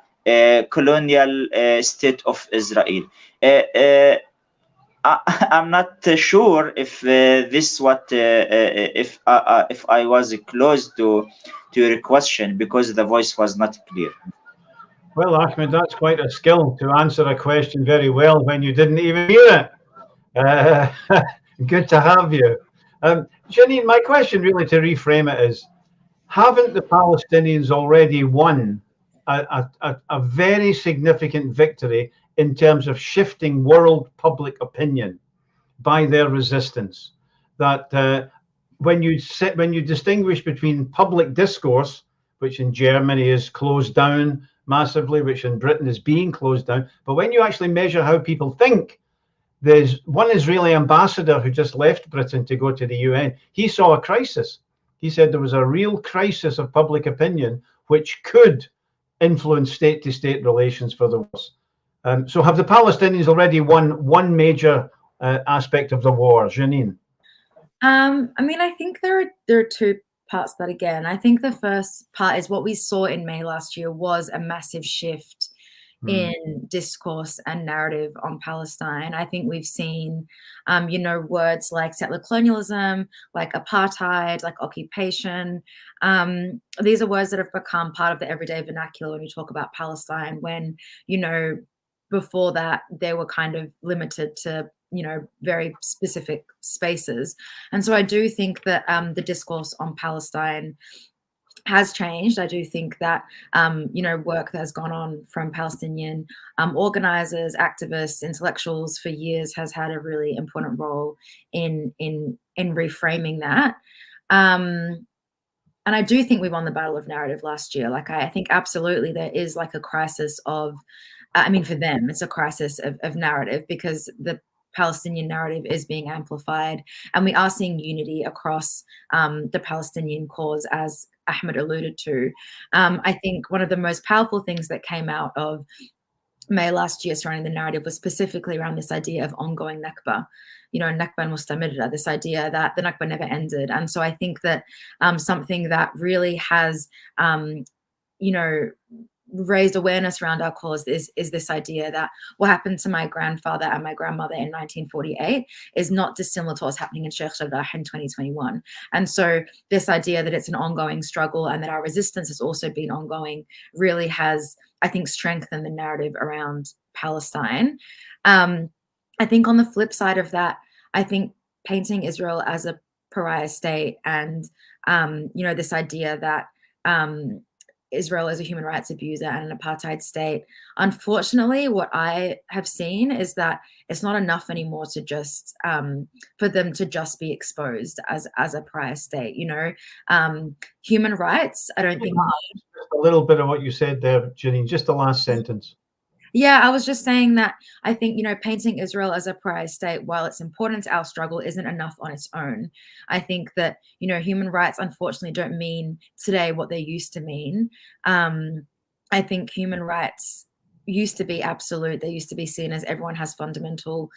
colonial state of Israel. I'm not sure if this what if I was close to your question, because the voice was not clear. Well, Ahmed, that's quite a skill to answer a question very well when you didn't even hear it. Good to have you. Janine, my question really, to reframe it, is, haven't the Palestinians already won a very significant victory in terms of shifting world public opinion by their resistance? That when you distinguish between public discourse, which in Germany is closed down massively, which in Britain is being closed down, but when you actually measure how people think, there's one Israeli ambassador who just left Britain to go to the UN. He saw a crisis. He said there was a real crisis of public opinion which could influence state-to-state relations for the worse. So have the Palestinians already won one major aspect of the war, Janine? I mean, I think there are two parts to that again. I think the first part is what we saw in May last year was a massive shift in discourse and narrative on Palestine. I think we've seen, words like settler colonialism, like apartheid, like occupation. These are words that have become part of the everyday vernacular when we talk about Palestine, when, before that, they were kind of limited to, very specific spaces. And so I do think that the discourse on Palestine has changed. I do think that, work that has gone on from Palestinian organizers, activists, intellectuals for years has had a really important role in reframing that. And I do think we won the battle of narrative last year. Like, I think absolutely there is like a crisis of, for them, it's a crisis of narrative, because the Palestinian narrative is being amplified, and we are seeing unity across the Palestinian cause, as Ahmed alluded to. I think one of the most powerful things that came out of May last year surrounding the narrative was specifically around this idea of ongoing Nakba, Nakba Mustamirra, this idea that the Nakba never ended. And so I think that something that really has, raised awareness around our cause is this idea that what happened to my grandfather and my grandmother in 1948 is not dissimilar to what's happening in Sheikh Jarrah in 2021. And so this idea that it's an ongoing struggle and that our resistance has also been ongoing really has, I think, strengthened the narrative around Palestine. I think on the flip side of that, I think painting Israel as a pariah state and, this idea that Israel is a human rights abuser and an apartheid state. Unfortunately, what I have seen is that it's not enough anymore to just for them to just be exposed as a pariah state. Human rights, I don't think. Just a little bit of what you said there, Janine, just the last sentence. Yeah, I was just saying that I think, painting Israel as a pariah state, while it's important to our struggle, isn't enough on its own. I think that, human rights, unfortunately, don't mean today what they used to mean. I think human rights used to be absolute. They used to be seen as everyone has fundamental,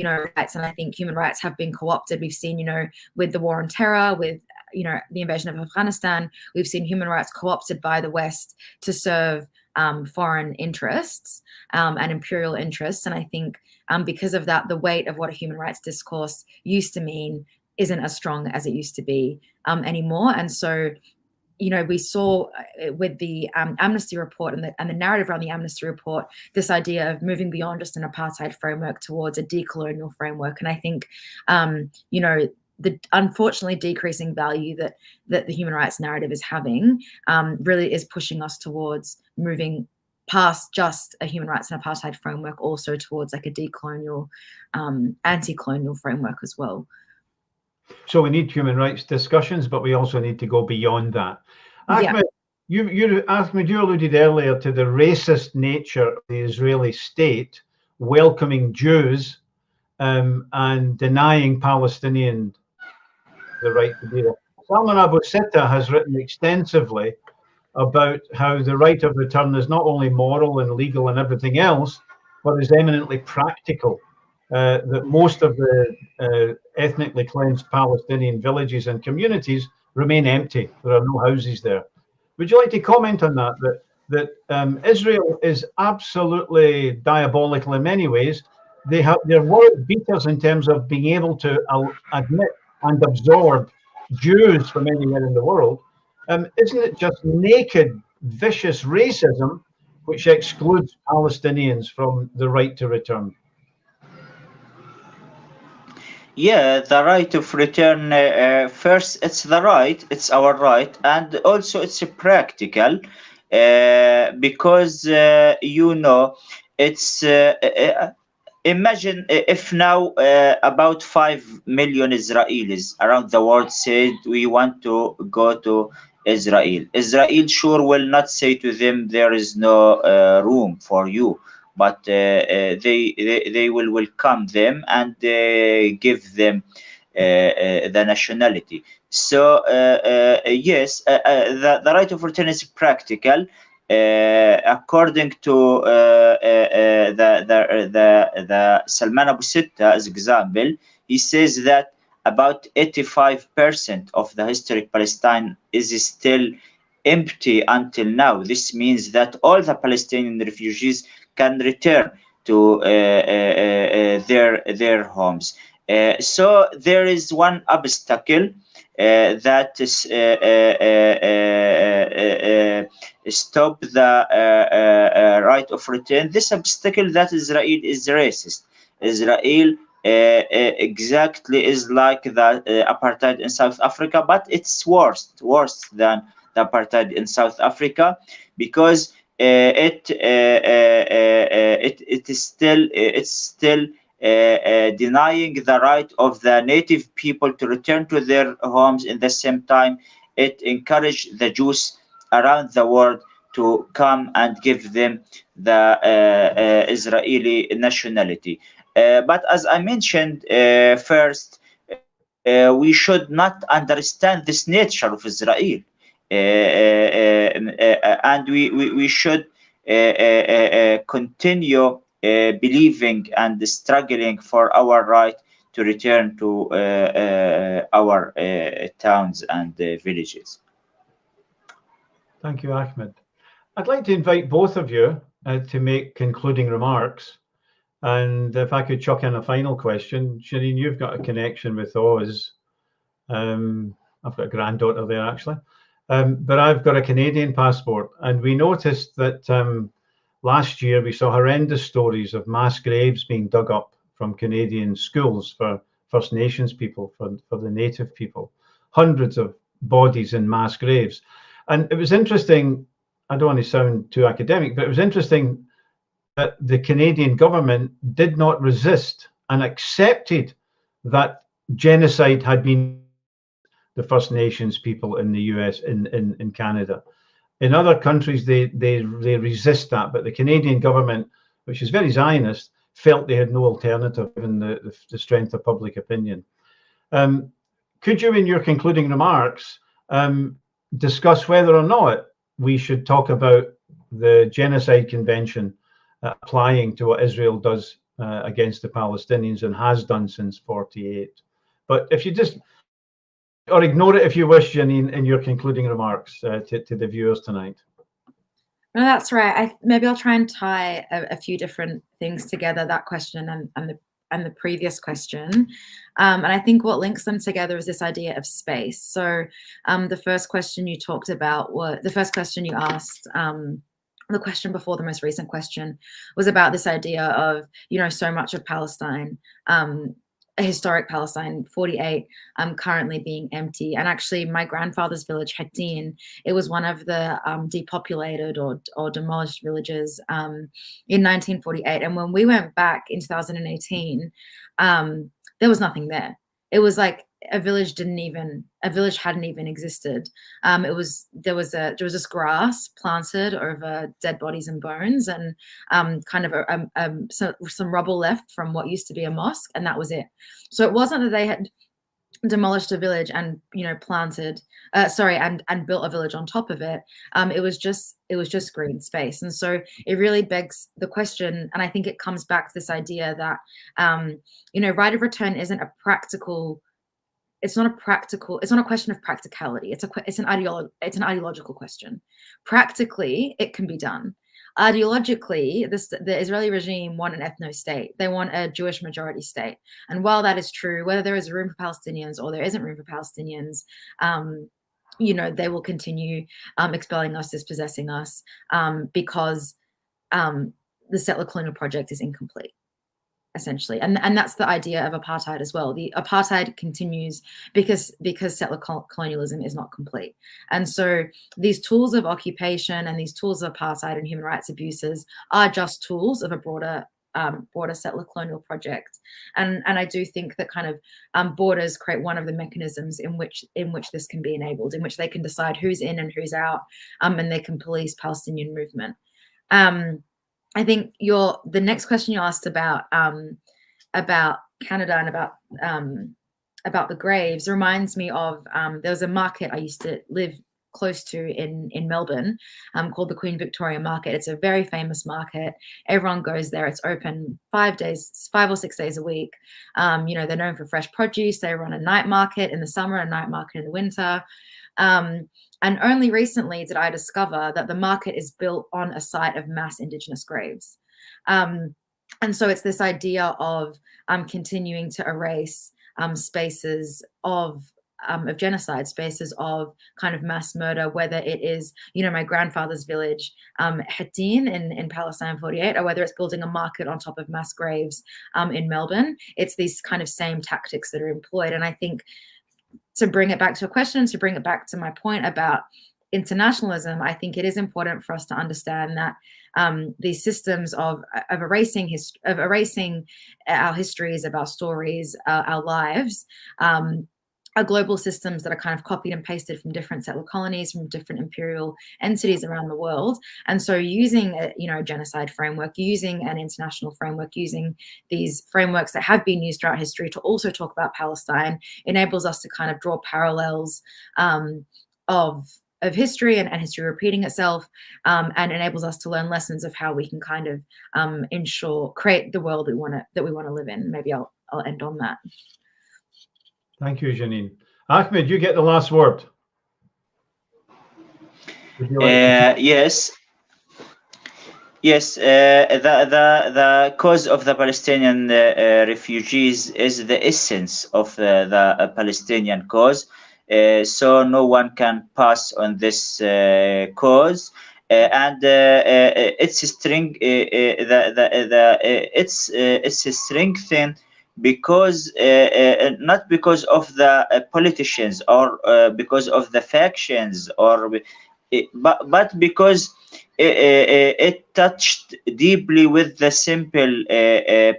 rights. And I think human rights have been co-opted. We've seen, with the war on terror, with, the invasion of Afghanistan, we've seen human rights co-opted by the West to serve foreign interests and imperial interests. And I think because of that, the weight of what a human rights discourse used to mean isn't as strong as it used to be anymore. And so, we saw with the Amnesty report and the narrative around the Amnesty report, this idea of moving beyond just an apartheid framework towards a decolonial framework. And I think, the unfortunately decreasing value that the human rights narrative is having really is pushing us towards moving past just a human rights and apartheid framework, also towards like a decolonial, anti-colonial framework as well. So we need human rights discussions, but we also need to go beyond that. Ahmed, you alluded earlier to the racist nature of the Israeli state welcoming Jews and denying Palestinians the right to be there. Salman Abu Sitta has written extensively about how the right of return is not only moral and legal and everything else, but is eminently practical. That most of the ethnically cleansed Palestinian villages and communities remain empty. There are no houses there. Would you like to comment on that? That Israel is absolutely diabolical in many ways. They're world beaters in terms of being able to admit and absorb Jews from anywhere in the world. Isn't it just naked, vicious racism which excludes Palestinians from the right to return? Yeah, the right of return. First, it's the right, it's our right, and also it's practical because it's. Imagine if now about 5 million Israelis around the world said we want to go to Israel. Israel sure will not say to them there is no room for you, but they will welcome them and give them the nationality. So yes, the right of return is practical. According to the Salman Abu Sitta as example, he says that about 85% of the historic Palestine is still empty until now. This means that all the Palestinian refugees can return to their homes. So there is one obstacle that is stop the right of return. This obstacle that Israel is racist. Israel exactly is like the apartheid in South Africa, but it's worse than the apartheid in South Africa because it's still denying the right of the native people to return to their homes. In the same time, it encouraged the Jews around the world to come and give them the Israeli nationality. But as I mentioned first, we should not understand this nature of Israel. And we should continue believing and struggling for our right to return to our towns and villages. Thank you, Ahmed. I'd like to invite both of you to make concluding remarks. And if I could chuck in a final question, Janine, you've got a connection with Oz. I've got a granddaughter there, actually. But I've got a Canadian passport. And we noticed that last year we saw horrendous stories of mass graves being dug up from Canadian schools for First Nations people, for the native people. Hundreds of bodies in mass graves. And it was interesting, I don't want to sound too academic, but it was interesting that the Canadian government did not resist and accepted that genocide had been the First Nations people in the US, in Canada. In other countries, they resist that, but the Canadian government, which is very Zionist, felt they had no alternative given the strength of public opinion. Could you, in your concluding remarks, discuss whether or not we should talk about the Genocide Convention applying to what Israel does against the Palestinians and has done since '48? But if you just, or ignore it if you wish, Janine, in your concluding remarks to the viewers tonight. No, that's right. Maybe I'll try and tie a few different things together, that question and the previous question. And I think what links them together is this idea of space. So the first question you talked about, the first question you asked, the question before the most recent question, was about this idea of, so much of Palestine, historic Palestine, 48, currently being empty. And actually my grandfather's village, Hattin, it was one of the depopulated or demolished villages in 1948. And when we went back in 2018, there was nothing there. It was like a village hadn't even existed. There was just grass planted over dead bodies and bones, and kind of some rubble left from what used to be a mosque, and that was it. So it wasn't that they had demolished a village and planted and built a village on top of it. It was just green space. And so it really begs the question, and I think it comes back to this idea that right of return isn't a practical. It's not a question of practicality. It's an ideological question. Practically, it can be done. Ideologically, the Israeli regime want an ethno-state. They want a Jewish majority state. And while that is true, whether there is room for Palestinians or there isn't room for Palestinians, they will continue expelling us, dispossessing us, because the settler colonial project is incomplete, essentially. And that's the idea of apartheid as well. The apartheid continues because settler colonialism is not complete. And so these tools of occupation and these tools of apartheid and human rights abuses are just tools of a broader settler colonial project. And I do think that kind of borders create one of the mechanisms in which this can be enabled, in which they can decide who's in and who's out, and they can police Palestinian movement. I think the next question you asked about Canada and about the graves reminds me of there was a market I used to live close to in Melbourne called the Queen Victoria Market. It's a very famous market. Everyone goes there. It's open 5 or 6 days a week. They're known for fresh produce. They run a night market in the summer, a night market in the winter. And only recently did I discover that the market is built on a site of mass Indigenous graves. And so it's this idea of continuing to erase spaces of genocide, spaces of kind of mass murder, whether it is, my grandfather's village, Hattin in Palestine 48, or whether it's building a market on top of mass graves in Melbourne. It's these kind of same tactics that are employed. And I think, to bring it back to a question, to bring it back to my point about internationalism, I think it is important for us to understand that these systems of erasing our histories, of our stories, our lives, are global systems that are kind of copied and pasted from different settler colonies, from different imperial entities around the world. And so using a genocide framework, using an international framework, using these frameworks that have been used throughout history to also talk about Palestine enables us to kind of draw parallels of history and history repeating itself, and enables us to learn lessons of how we can kind of create the world that we want to live in. Maybe I'll end on that. Thank you, Janine. Ahmed, you get the last word. Yes. Yes, the cause of the Palestinian refugees is the essence of the Palestinian cause. So no one can pass on this cause, and its strength, it's strengthened because not because of the politicians or because of the factions or but because it touched deeply with the simple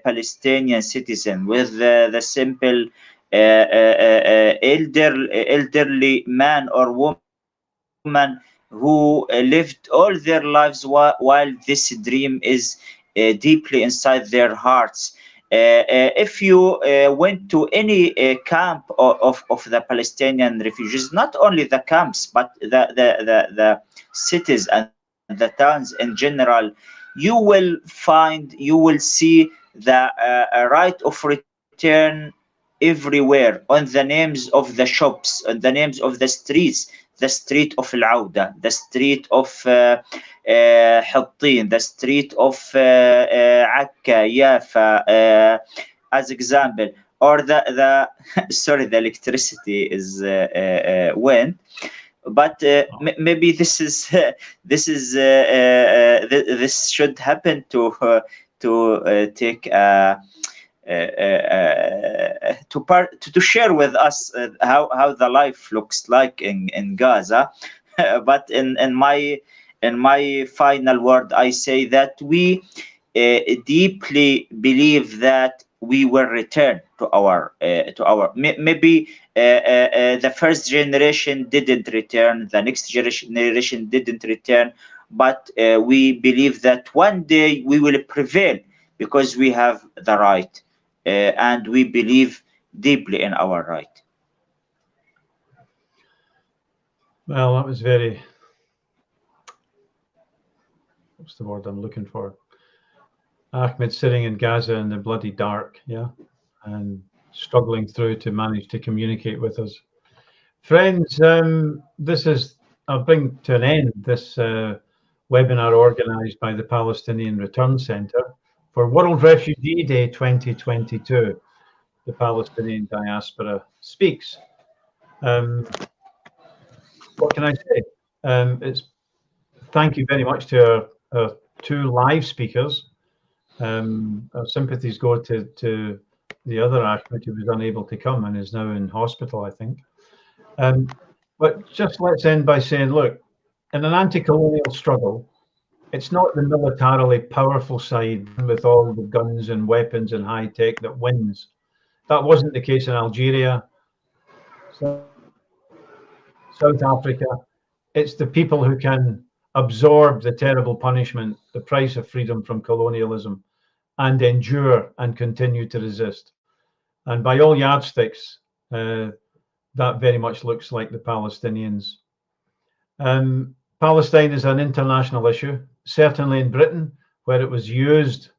Palestinian citizen, with the simple elderly man or woman who lived all their lives while this dream is deeply inside their hearts. If you went to any camp of the Palestinian refugees, not only the camps, but the cities and the towns in general, you will see the right of return everywhere on the names of the shops, on the names of the streets, the street of Al-Auda, the street of Hattin, the street of Akka, Yafa, as example, or the sorry, the electricity is went, but maybe this is this should happen to take to share with us how the life looks like in Gaza. But in my final word, I say that we deeply believe that we will return to our maybe the first generation didn't return, the next generation didn't return, but we believe that one day we will prevail because we have the right, and we believe deeply in our right. Well, that was very, what's the word I'm looking for? Ahmed sitting in Gaza in the bloody dark, yeah, and struggling through to manage to communicate with us. Friends, this is, I'll bring to an end this webinar organised by the Palestinian Return Centre for World Refugee Day 2022, the Palestinian Diaspora Speaks. What can I say? It's thank you very much to our two live speakers. Our sympathies go to the other Ahmed who was unable to come and is now in hospital, I think. But just let's end by saying, look, in an anti-colonial struggle, it's not the militarily powerful side with all the guns and weapons and high tech that wins. That wasn't the case in Algeria, South Africa. It's the people who can absorb the terrible punishment, the price of freedom from colonialism, and endure and continue to resist. And by all yardsticks, that very much looks like the Palestinians. Palestine is an international issue, certainly in Britain, where it was used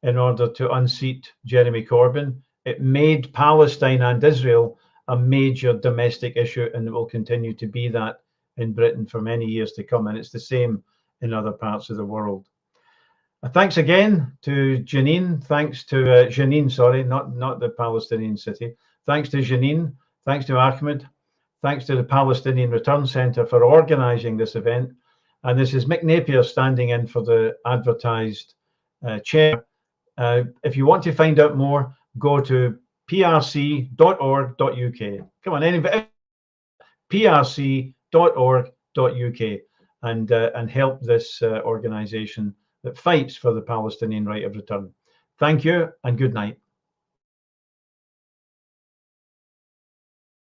in order to unseat Jeremy Corbyn. It made Palestine and Israel a major domestic issue, and it will continue to be that in Britain for many years to come. And it's the same in other parts of the world. Thanks again to Janine. Thanks to Janine, sorry, not the Palestinian city. Thanks to Janine. Thanks to Ahmed. Thanks to the Palestinian Return Centre for organising this event. And this is Mick Napier standing in for the advertised chair. If you want to find out more, go to prc.org.uk. Come on, anybody, prc.org.uk, and help this organisation that fights for the Palestinian right of return. Thank you and good night.